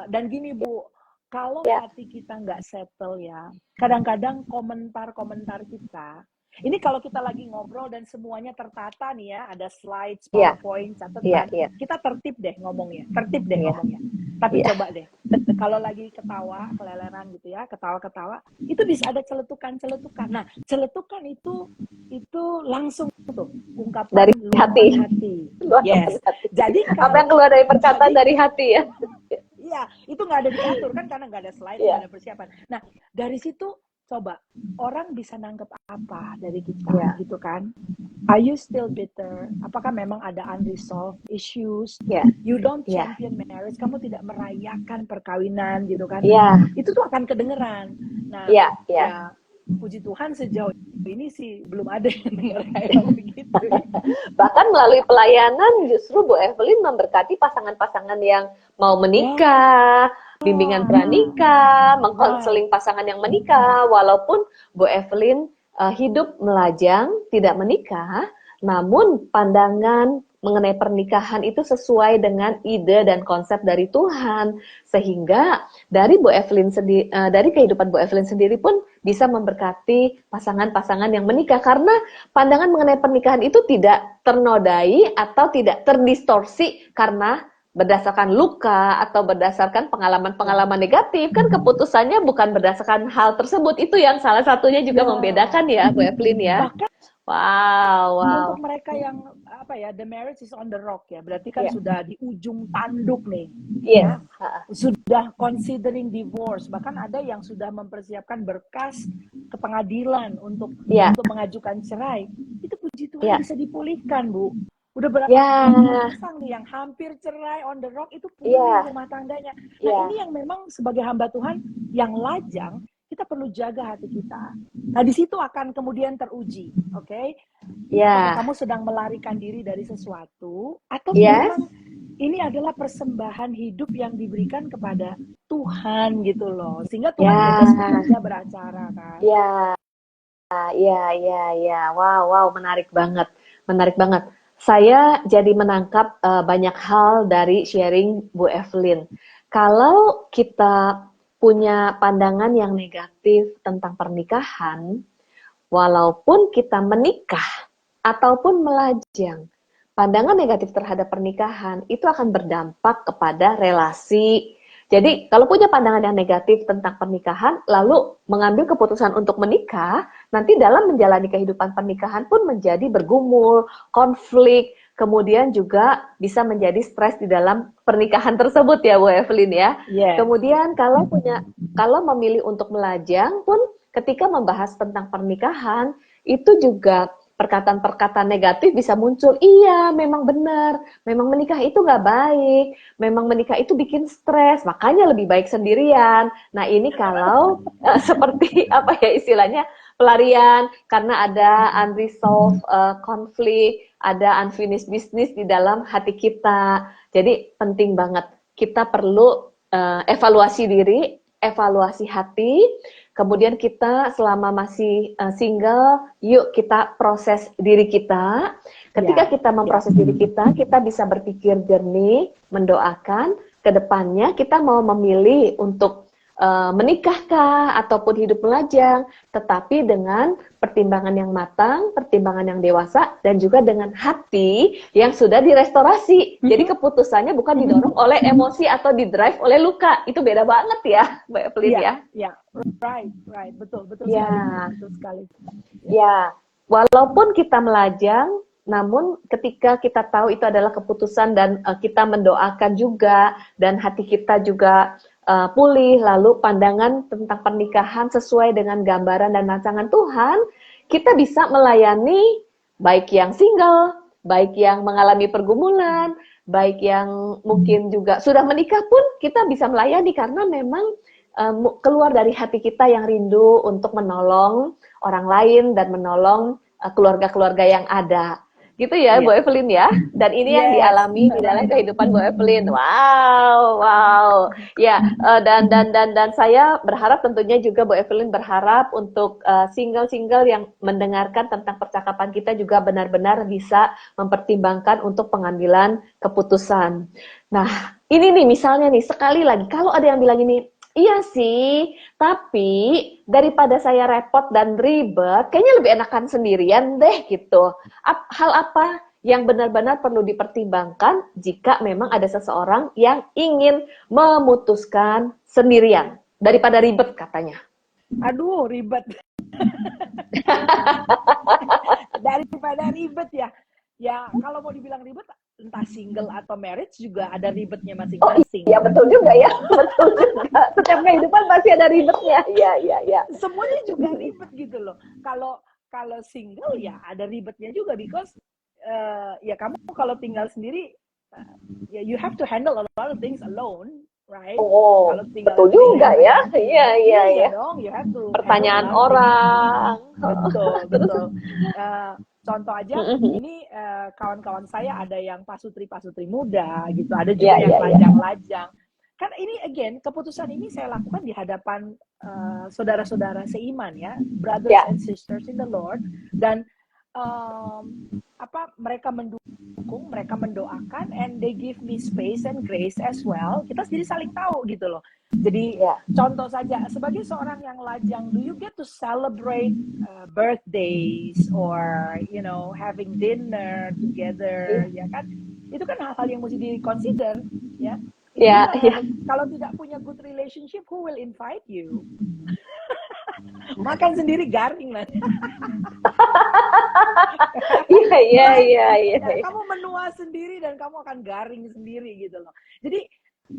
Dan gini Bu, kalau hati kita nggak settle ya, kadang-kadang komentar kita, ini kalau kita lagi ngobrol dan semuanya tertata nih ya, ada slides, PowerPoint, catatan, kita tertib deh ngomongnya. Tapi coba deh, kalau lagi ketawa, keleleran gitu ya, ketawa-ketawa, itu bisa ada celetukan. Nah, celetukan itu langsung tuh ungkapan dari hati. Yes. Jadi apa yang keluar dari perkataan dari hati ya. Iya, itu nggak ada diatur kan karena nggak ada slide, nggak ada persiapan. Nah, dari situ coba orang bisa nangkep apa dari kita gitu kan? Are you still bitter? Apakah memang ada unresolved issues? You don't champion marriage, kamu tidak merayakan perkawinan gitu kan? Itu tuh akan kedengeran. Nah, puji Tuhan sejauh ini sih belum ada yang dengar kayak begitu. Bahkan melalui pelayanan justru Bu Evelyn memberkati pasangan-pasangan yang mau menikah, bimbingan pranikah, mengkonseling pasangan yang menikah, walaupun Bu Evelyn hidup melajang, tidak menikah, namun pandangan mengenai pernikahan itu sesuai dengan ide dan konsep dari Tuhan, sehingga dari Bu Evelyn sendiri, dari kehidupan Bu Evelyn sendiri pun bisa memberkati pasangan-pasangan yang menikah, karena pandangan mengenai pernikahan itu tidak ternodai atau tidak terdistorsi karena berdasarkan luka atau berdasarkan pengalaman-pengalaman negatif. Kan keputusannya bukan berdasarkan hal tersebut. Itu yang salah satunya juga membedakan ya Bu Evelyn ya. Bahkan Wow. untuk mereka yang the marriage is on the rock ya, berarti kan sudah di ujung tanduk nih. Yes. Sudah considering divorce, bahkan ada yang sudah mempersiapkan berkas ke pengadilan untuk mengajukan cerai. Itu puji Tuhan bisa dipulihkan, Bu. Udah berapa pasang nih yang hampir cerai on the rock itu pulih rumah tangganya. Nah, ini yang memang sebagai hamba Tuhan yang lajang, kita perlu jaga hati kita. Nah, di situ akan kemudian teruji, oke? Kamu sedang melarikan diri dari sesuatu, atau memang ini adalah persembahan hidup yang diberikan kepada Tuhan gitu loh, sehingga Tuhan bebas bekerja beracara kan? Wow, menarik banget. Saya jadi menangkap banyak hal dari sharing Bu Evelyn. Kalau kita punya pandangan yang negatif tentang pernikahan, walaupun kita menikah ataupun melajang, pandangan negatif terhadap pernikahan itu akan berdampak kepada relasi. Jadi kalau punya pandangan yang negatif tentang pernikahan, lalu mengambil keputusan untuk menikah, nanti dalam menjalani kehidupan pernikahan pun menjadi bergumul, konflik, kemudian juga bisa menjadi stres di dalam pernikahan tersebut ya Bu Evelyn ya. Kemudian kalau memilih untuk melajang pun ketika membahas tentang pernikahan, itu juga perkataan-perkataan negatif bisa muncul. Iya, memang benar. Memang menikah itu nggak baik. Memang menikah itu bikin stres. Makanya lebih baik sendirian. Nah, ini kalau seperti istilahnya pelarian karena ada unresolved konflik, ada unfinished business di dalam hati kita. Jadi penting banget kita perlu evaluasi diri, evaluasi hati. Kemudian kita selama masih single, yuk kita proses diri kita. Ketika kita memproses diri kita bisa berpikir jernih, mendoakan ke depannya kita mau memilih untuk menikahkah ataupun hidup melajang, tetapi dengan pertimbangan yang matang, pertimbangan yang dewasa, dan juga dengan hati yang sudah direstorasi. Jadi keputusannya bukan didorong oleh emosi atau didrive oleh luka. Itu beda banget ya, Mbak Evelyn ya. Right, betul sekali. Ya, walaupun kita melajang, namun ketika kita tahu itu adalah keputusan dan kita mendoakan juga, dan hati kita juga pulih, lalu pandangan tentang pernikahan sesuai dengan gambaran dan rancangan Tuhan, kita bisa melayani baik yang single, baik yang mengalami pergumulan, baik yang mungkin juga sudah menikah pun kita bisa melayani karena memang keluar dari hati kita yang rindu untuk menolong orang lain dan menolong keluarga-keluarga yang ada. Gitu ya, Bu Evelyn ya. Dan ini yang dialami di dalam kehidupan Bu Evelyn. Wow. Ya, dan saya berharap tentunya juga Bu Evelyn berharap untuk single-single yang mendengarkan tentang percakapan kita juga benar-benar bisa mempertimbangkan untuk pengambilan keputusan. Nah, ini nih misalnya nih, sekali lagi kalau ada yang bilang ini, iya sih, tapi daripada saya repot dan ribet, kayaknya lebih enakan sendirian deh gitu. Hal apa yang benar-benar perlu dipertimbangkan jika memang ada seseorang yang ingin memutuskan sendirian daripada ribet katanya? Aduh, ribet. Daripada ribet ya. Ya, kalau mau dibilang ribet, entah single atau marriage juga ada ribetnya masing-masing. Iya, betul juga ya. Betul juga. Setiap kehidupan pasti ada ribetnya. Iya. Semuanya juga ribet gitu loh. Kalau single ya ada ribetnya juga because ya kamu kalau tinggal sendiri you have to handle a lot of things alone, right? Oh, kalau tinggal betul juga ya. Iya. Dong, you have to pertanyaan orang. Betul. Contoh aja, ini kawan-kawan saya ada yang pasutri muda gitu, ada juga yang lajang-lajang. Kan ini again, keputusan ini saya lakukan di hadapan saudara-saudara seiman ya, brothers and sisters in the Lord, dan mereka mendukung mendukung, mereka mendoakan, and they give me space and grace as well. Kita jadi saling tahu gitu loh. Jadi contoh saja, sebagai seorang yang lajang, do you get to celebrate birthdays or having dinner together, ya kan? Itu kan hal-hal yang mesti di-consider, ya. Kalau tidak punya good relationship, who will invite you? Makan sendiri garing lah. Iya. Kamu menua sendiri dan kamu akan garing sendiri gitu loh. Jadi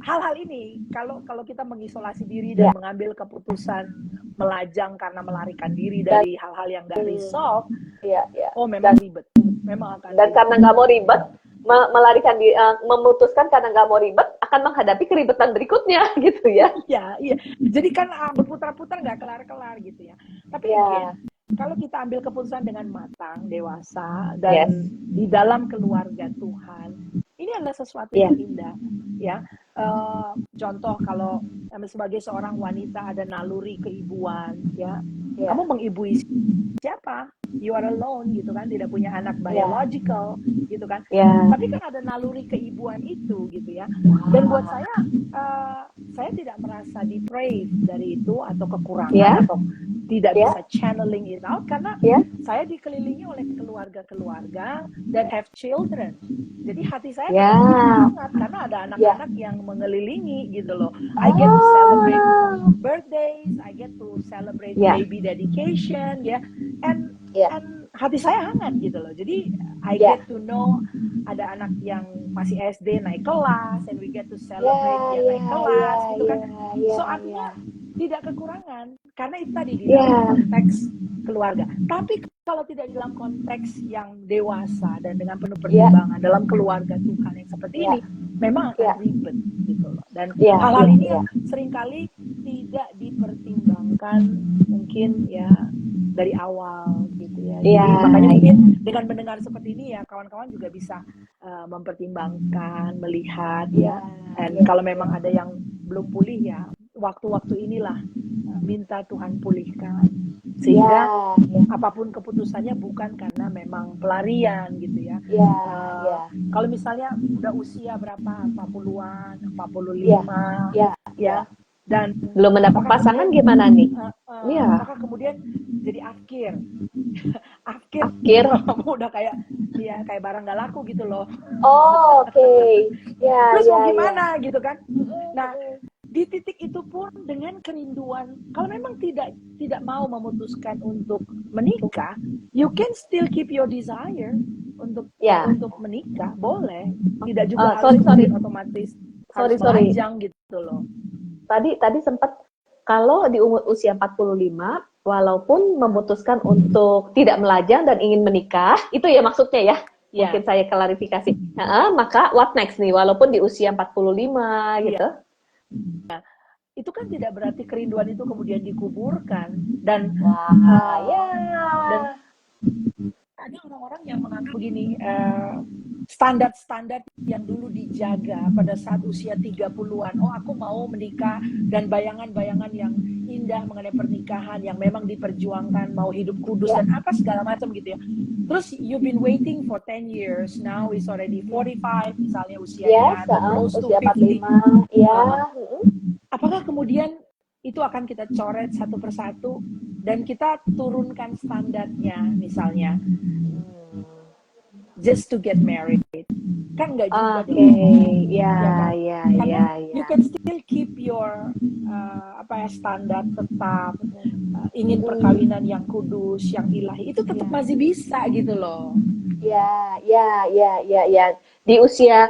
hal-hal ini kalau kita mengisolasi diri dan mengambil keputusan melajang karena melarikan diri dari hal-hal yang gak resolve, memang ribet. Memang akan dan ribet. Karena nggak mau ribet, melarikan diri, memutuskan karena nggak mau ribet, akan menghadapi keribetan berikutnya gitu ya. Iya. Jadi kan berputar-putar nggak kelar-kelar gitu ya. Tapi again, kalau kita ambil keputusan dengan matang, dewasa, dan di dalam keluarga Tuhan, ini adalah sesuatu yang indah, ya. Contoh kalau sebagai seorang wanita ada naluri keibuan, ya, kamu mengibui siapa? You are alone gitu kan, tidak punya anak biological gitu kan. Tapi kan ada naluri keibuan itu gitu ya. Dan buat saya tidak merasa depraved dari itu atau kekurangan atau tidak bisa channeling it out karena saya dikelilingi oleh keluarga-keluarga that have children. Jadi hati saya sangat karena ada anak-anak yang mengelilingi gitu loh. I get to celebrate birthdays, I get to celebrate baby dedication, and hati saya hangat gitu loh. Jadi I get to know ada anak yang masih SD naik kelas, and we get to celebrate dia naik kelas gitu kan. So artinya tidak kekurangan karena itu tadi di dalam konteks keluarga. Tapi kalau tidak di dalam konteks yang dewasa dan dengan penuh pertimbangan dalam keluarga Tuhan yang seperti ini, memang akan ribet gitu loh. Dan hal-hal ini yang seringkali tidak dipertimbangkan mungkin ya dari awal gitu ya. Jadi makanya mungkin dengan mendengar seperti ini ya kawan-kawan juga bisa mempertimbangkan, melihat dan kalau memang ada yang belum pulih ya waktu-waktu inilah minta Tuhan pulihkan sehingga apapun keputusannya bukan karena memang pelarian gitu ya. Kalau misalnya udah usia berapa 40-an, 45 dan belum mendapat pasangan gimana nih? Maka kemudian jadi afkir. Afkir. Kamu udah kayak barang gak laku gitu loh. Terus mau gimana gitu kan? Nah, di titik itu pun dengan kerinduan, kalau memang tidak mau memutuskan untuk menikah, you can still keep your desire untuk menikah, boleh. Tidak juga harus otomatis harus melajang gitu loh. Tadi sempat kalau di umur usia 45 walaupun memutuskan untuk tidak melajang dan ingin menikah, itu ya maksudnya ya. Mungkin saya klarifikasi. Maka what next nih walaupun di usia 45 gitu. Nah, itu kan tidak berarti kerinduan itu kemudian dikuburkan dan ada orang-orang yang menganggap begini, standar-standar yang dulu dijaga pada saat usia 30-an, aku mau menikah, dan bayangan-bayangan yang indah mengenai pernikahan yang memang diperjuangkan, mau hidup kudus dan apa segala macam gitu ya. Terus you've been waiting for 10 years, now is already 45 misalnya usianya, atau close to 50. Apakah kemudian itu akan kita coret satu persatu dan kita turunkan standarnya misalnya just to get married? Kan enggak juga dong. You can still keep your standar tetap, ingin perkawinan yang kudus, yang ilahi, itu tetap masih bisa gitu loh. Di usia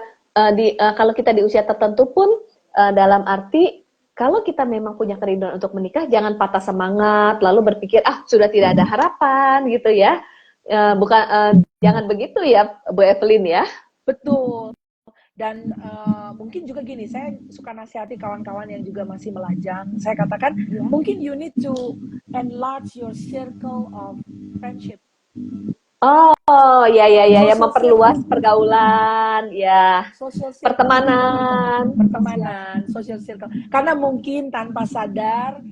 kalau kita di usia tertentu pun dalam arti kalau kita memang punya kerinduan untuk menikah, jangan patah semangat lalu berpikir sudah tidak ada harapan gitu ya. Jangan begitu ya Bu Evelyn ya. Betul. Dan mungkin juga gini, saya suka nasihati kawan-kawan yang juga masih melajang. Saya katakan mungkin you need to enlarge your circle of friendship. Memperluas pergaulan, pertemanan, social circle. Karena mungkin tanpa sadar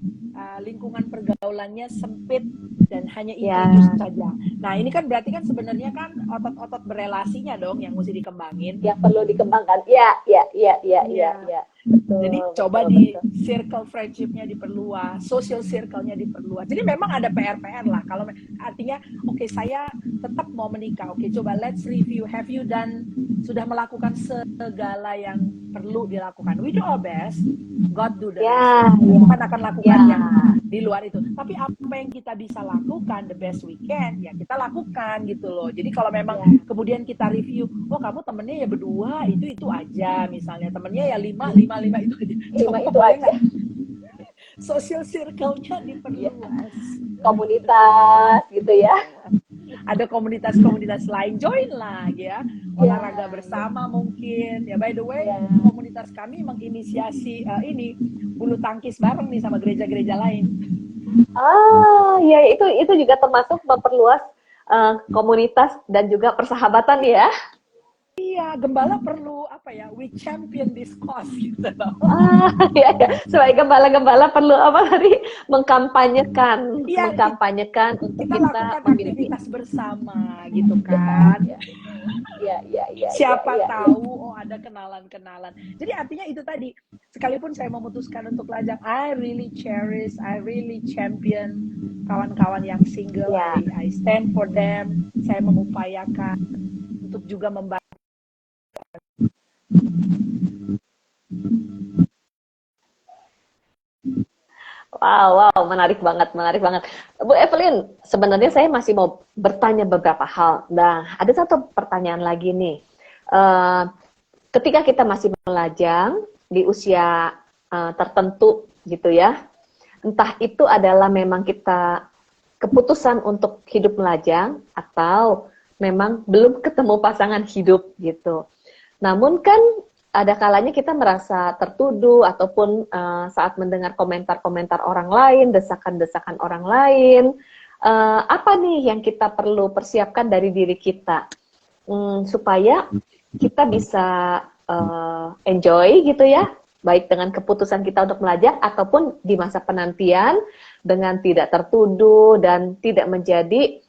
lingkungan pergaulan pergaulannya sempit dan hanya Ya. itu saja. Nah, ini kan berarti kan sebenarnya kan otot-otot berelasinya dong yang mesti dikembangin. Yang perlu dikembangkan. Ya. Iya. Betul, Jadi coba betul, di betul. circle friendship-nya diperluas, social circle-nya diperluas. Jadi memang ada PR-PR lah. Kalau artinya, oke, saya tetap mau menikah. Oke, coba let's review. Have you sudah melakukan segala yang perlu dilakukan? We do our best. God do the Ya, rest. Tuhan akan lakukan ya. yang di luar itu. Tapi apa yang kita bisa lakukan, the best we can, ya kita lakukan gitu loh. Jadi kalau memang kemudian kita review, oh kamu temennya ya berdua, itu aja. Misalnya temennya ya 5 itu aja. Lima itu boleh aja. nggak? Social circle-nya diperluas. Komunitas gitu ya. Ada komunitas-komunitas lain, join lah ya. Olahraga bersama mungkin. Ya by the way, komunitas kami menginisiasi ini bulu tangkis bareng nih sama gereja-gereja lain. Ya itu juga termasuk memperluas komunitas dan juga persahabatan ya. Iya, gembala perlu apa ya? We champion this cause gitu loh. Ya. Sebagai gembala-gembala perlu apa tadi? Mengkampanyekan untuk kita kita lakukan memiliki aktivitas bersama gitu kan. Ya. Siapa tahu ada kenalan-kenalan. Jadi artinya itu tadi, sekalipun saya memutuskan untuk lajang, I really cherish, I really champion kawan-kawan yang single. I stand for them. Saya mengupayakan untuk juga membantu. Wow, menarik banget. Bu Evelyn, sebenarnya saya masih mau bertanya beberapa hal. Nah, ada satu pertanyaan lagi nih. Ketika kita masih melajang di usia tertentu gitu ya, entah itu adalah memang kita keputusan untuk hidup melajang atau memang belum ketemu pasangan hidup gitu. Namun kan ada kalanya kita merasa tertuduh ataupun saat mendengar komentar-komentar orang lain, desakan-desakan orang lain, apa nih yang kita perlu persiapkan dari diri kita supaya kita bisa enjoy gitu ya, baik dengan keputusan kita untuk melajang ataupun di masa penantian dengan tidak tertuduh dan tidak menjadi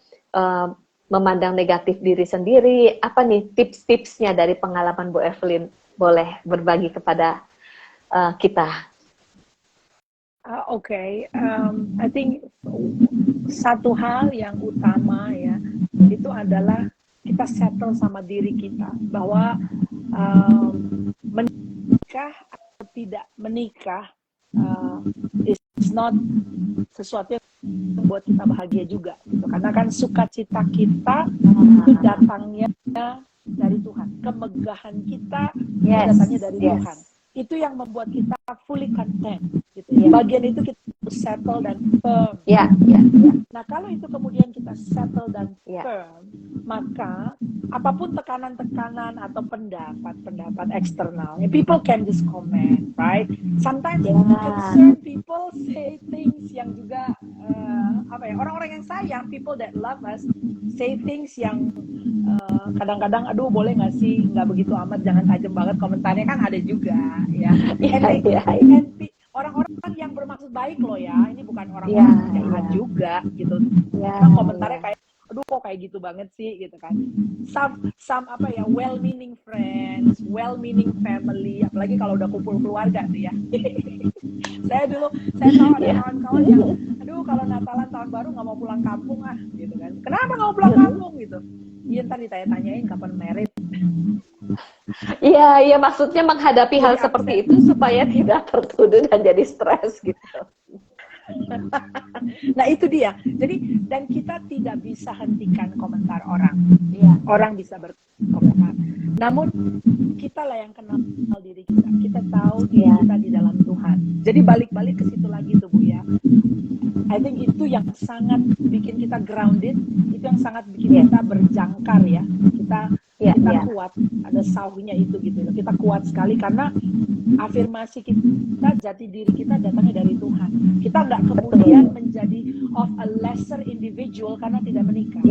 memandang negatif diri sendiri. Apa nih tips-tipsnya dari pengalaman Bu Evelyn? Boleh berbagi kepada kita. I think satu hal yang utama ya, itu adalah kita settle sama diri kita bahwa menikah atau tidak menikah is not sesuatu yang membuat kita bahagia juga gitu. Karena kan sukacita kita itu datangnya dari Tuhan, kemegahan kita datangnya dari Tuhan. Itu yang membuat kita fully content gitu ya. Bagian itu kita settle dan firm. Nah, kalau itu kemudian kita settle dan firm, maka apapun tekanan-tekanan atau pendapat eksternal, people can just comment, right? Sometimes concerned people say things yang juga orang-orang yang sayang, people that love us say things yang kadang-kadang aduh boleh nggak sih nggak begitu amat, jangan tajam banget komentarnya, kan ada juga ya. Orang-orang yang bermaksud baik loh ya, ini bukan orang-orang jahat juga gitu. Komentarnya kayak aduh kok kayak gitu banget sih gitu kan. Some well-meaning friends, well-meaning family, apalagi kalau udah kumpul keluarga tuh ya. Saya tahu ada kawan-kawan yang aduh kalau Natalan tahun baru nggak mau pulang kampung gitu kan. Kenapa nggak mau pulang kampung gitu? Iya, ntar ditanya-tanyain kapan married. Iya, maksudnya menghadapi hal seperti itu supaya tidak tertuduh dan jadi stres gitu. Nah itu dia. Jadi dan kita tidak bisa hentikan komentar orang. Orang bisa berkomentar. Namun kita lah yang kenal diri kita. Kita tahu diri kita di dalam Tuhan. Jadi balik-balik ke situ lagi tuh Bu ya. I think itu yang sangat bikin kita grounded. Itu yang sangat bikin kita berjangkar ya. Kita kuat. Ada sauhnya itu gitu. Kita kuat sekali karena afirmasi kita, jati diri kita datangnya dari Tuhan. Kita nggak kemudian menjadi of a lesser individual karena tidak menikah.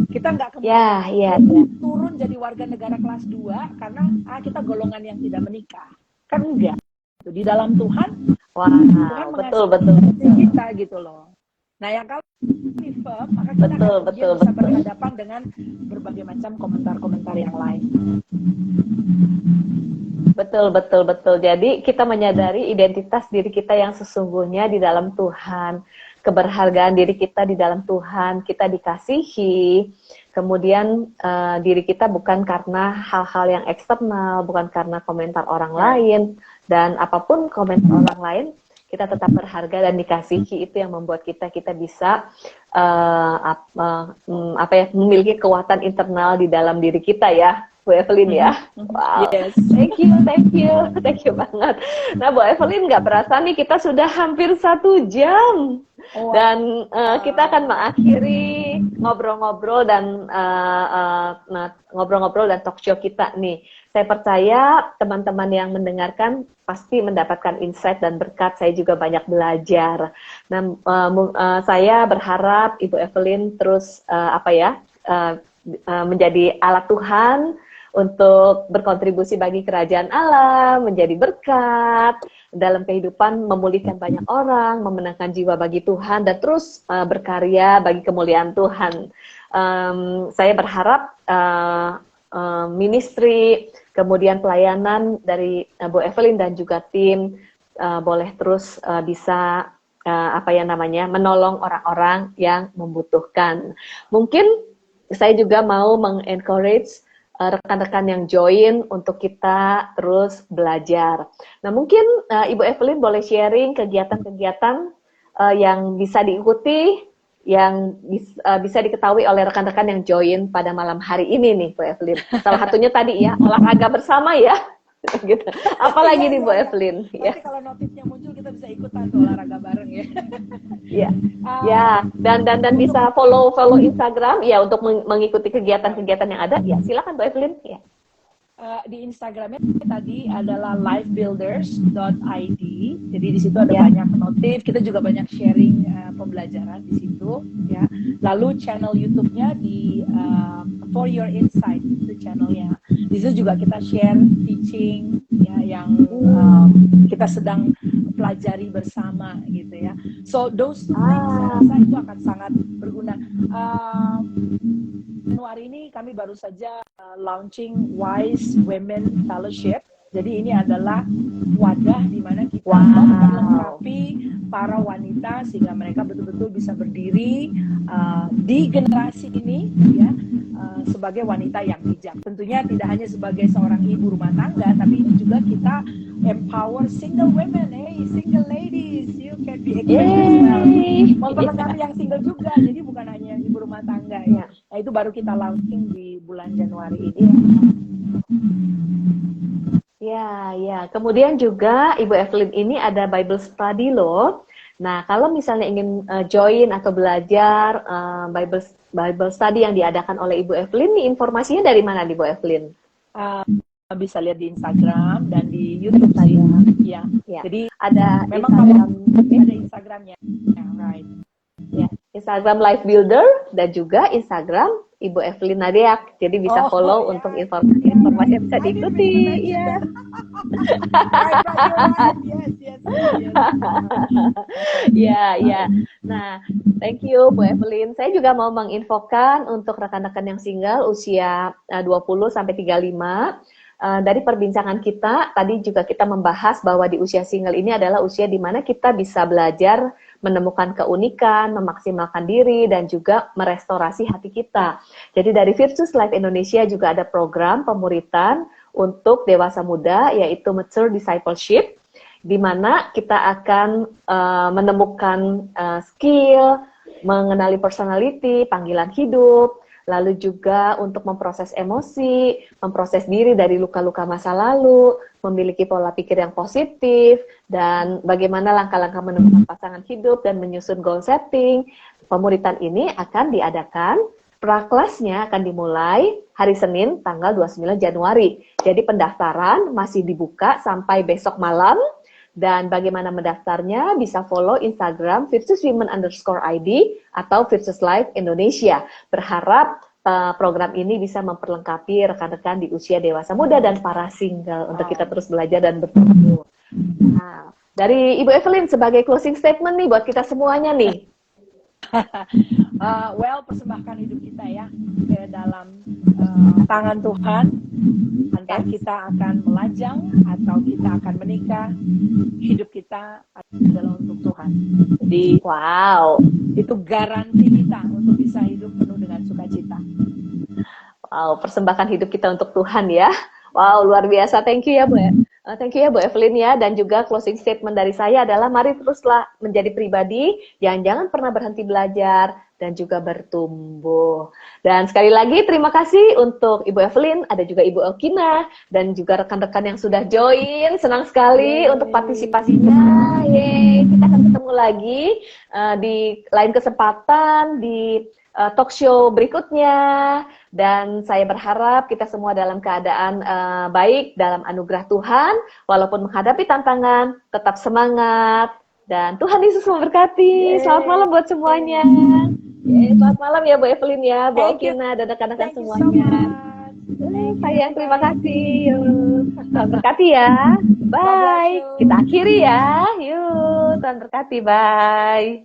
Kita nggak kemudian turun jadi warga negara kelas 2 karena kita golongan yang tidak menikah. Kan enggak. Di dalam Tuhan, Tuhan betul. mengasihi kita gitu loh. Nah, yang kalau ini firm, maka kita Betul, akan betul, bisa betul. berhadapan dengan berbagai macam komentar-komentar yang lain. Betul, betul, betul. Jadi kita menyadari identitas diri kita yang sesungguhnya di dalam Tuhan, keberhargaan diri kita di dalam Tuhan, kita dikasihi. Kemudian diri kita bukan karena hal-hal yang eksternal, bukan karena komentar orang lain, dan apapun komentar orang lain, kita tetap berharga dan dikasihi. Itu yang membuat kita bisa memiliki kekuatan internal di dalam diri kita ya. Bu Evelyn ya, wow, Yes. thank you banget. Nah, Bu Evelyn, nggak berasa nih kita sudah hampir 1 jam, dan kita akan mengakhiri ngobrol-ngobrol dan ngobrol-ngobrol dan talk show kita nih. Saya percaya teman-teman yang mendengarkan pasti mendapatkan insight dan berkat. Saya juga banyak belajar. Nah, saya berharap Ibu Evelyn terus menjadi alat Tuhan untuk berkontribusi bagi kerajaan Allah, menjadi berkat dalam kehidupan, memulihkan banyak orang, memenangkan jiwa bagi Tuhan, dan terus berkarya bagi kemuliaan Tuhan. Saya berharap ministry, kemudian pelayanan dari Bu Evelyn dan juga tim boleh terus bisa menolong orang-orang yang membutuhkan. Mungkin saya juga mau mengencourage rekan-rekan yang join untuk kita terus belajar. Nah, mungkin Ibu Evelyn boleh sharing kegiatan-kegiatan yang bisa diikuti, yang bisa diketahui oleh rekan-rekan yang join pada malam hari ini nih, Bu Evelyn. Salah satunya tadi ya, olahraga bersama ya. Gitu. Apalagi nih Bu Evelyn? Nanti kalau notifnya muncul kita bisa ikutan tuh olahraga bareng ya. Iya. Ya, dan bisa follow Instagram ya untuk mengikuti kegiatan-kegiatan yang ada. Ya, silakan Bu Evelyn. Ya. Di Instagramnya tadi adalah lifebuilders.id. Jadi di situ ada banyak notif. Kita juga banyak sharing pembelajaran di situ. Ya. Lalu channel YouTube-nya di For Your Insight itu channelnya. Di situ juga kita share teaching ya yang kita sedang pelajari bersama gitu ya. So those two things saya rasa itu akan sangat berguna. Januari ini kami baru saja launching Wise Women Fellowship. Jadi ini adalah wadah di mana kita melengkapi para wanita sehingga mereka betul-betul bisa berdiri di generasi ini ya sebagai wanita yang bijak. Tentunya tidak hanya sebagai seorang ibu rumah tangga, tapi ini juga kita empower single women. Hey, single ladies, you can be equipped as well. Maupun kami yang single juga, jadi bukan hanya ibu rumah tangga ya. Nah, itu baru kita launching di bulan Januari ini. Ya. Kemudian juga Ibu Evelyn ini ada Bible Study loh. Nah, kalau misalnya ingin join atau belajar Bible Study yang diadakan oleh Ibu Evelyn, nih informasinya dari mana nih Bu Evelyn? Bisa lihat di Instagram dan di YouTube saya. Ya. Jadi ada memang Instagram, ada Instagramnya. Right. Ya, Instagram Life Builder dan juga Instagram Ibu Evelyn Nadeak. Jadi bisa follow untuk informasi yang bisa diikuti. Iya. Ya. Nah, thank you Bu Evelyn. Saya juga mau menginfokan untuk rekan-rekan yang single usia 20 sampai 35. Dari perbincangan kita, tadi juga kita membahas bahwa di usia single ini adalah usia di mana kita bisa belajar menemukan keunikan, memaksimalkan diri, dan juga merestorasi hati kita. Jadi dari Virtus Life Indonesia juga ada program pemuritan untuk dewasa muda, yaitu Mature Discipleship, di mana kita akan menemukan skill, mengenali personality, panggilan hidup, lalu juga untuk memproses emosi, memproses diri dari luka-luka masa lalu, memiliki pola pikir yang positif, dan bagaimana langkah-langkah menemukan pasangan hidup dan menyusun goal setting. Pemuritan ini akan diadakan, praklasnya akan dimulai hari Senin tanggal 29 Januari. Jadi pendaftaran masih dibuka sampai besok malam. Dan bagaimana mendaftarnya bisa follow Instagram virtuswomen_id atau Virtus Life Indonesia. Berharap program ini bisa memperlengkapi rekan-rekan di usia dewasa muda dan para single untuk kita terus belajar dan bertumbuh. Nah, dari Ibu Evelyn sebagai closing statement nih buat kita semuanya nih. Well, persembahkan hidup kita ya ke dalam tangan Tuhan. Entah kita akan melajang atau kita akan menikah, hidup kita adalah untuk Tuhan. Jadi Wow. itu garansi kita untuk bisa hidup penuh dengan sukacita. Wow, persembahkan hidup kita untuk Tuhan ya. Wow, luar biasa. Thank you ya, Bu. Thank you ya, Bu Evelyn ya. Dan juga closing statement dari saya adalah mari teruslah menjadi pribadi yang jangan pernah berhenti belajar dan juga bertumbuh. Dan sekali lagi terima kasih untuk Ibu Evelyn, ada juga Ibu Elkina dan juga rekan-rekan yang sudah join. Senang sekali untuk partisipasinya. Yeay, kita akan ketemu lagi di lain kesempatan di talk show berikutnya, dan saya berharap kita semua dalam keadaan baik dalam anugerah Tuhan, walaupun menghadapi tantangan tetap semangat, dan Tuhan Yesus memberkati. Selamat malam buat semuanya. Selamat malam ya Bu Evelyn ya, Bu Okina dan rekan-rekan semuanya. Sayang, terima kasih. Tuhan berkati ya. Bye. Kita akhiri ya. Yuk, Tuhan berkati. Bye.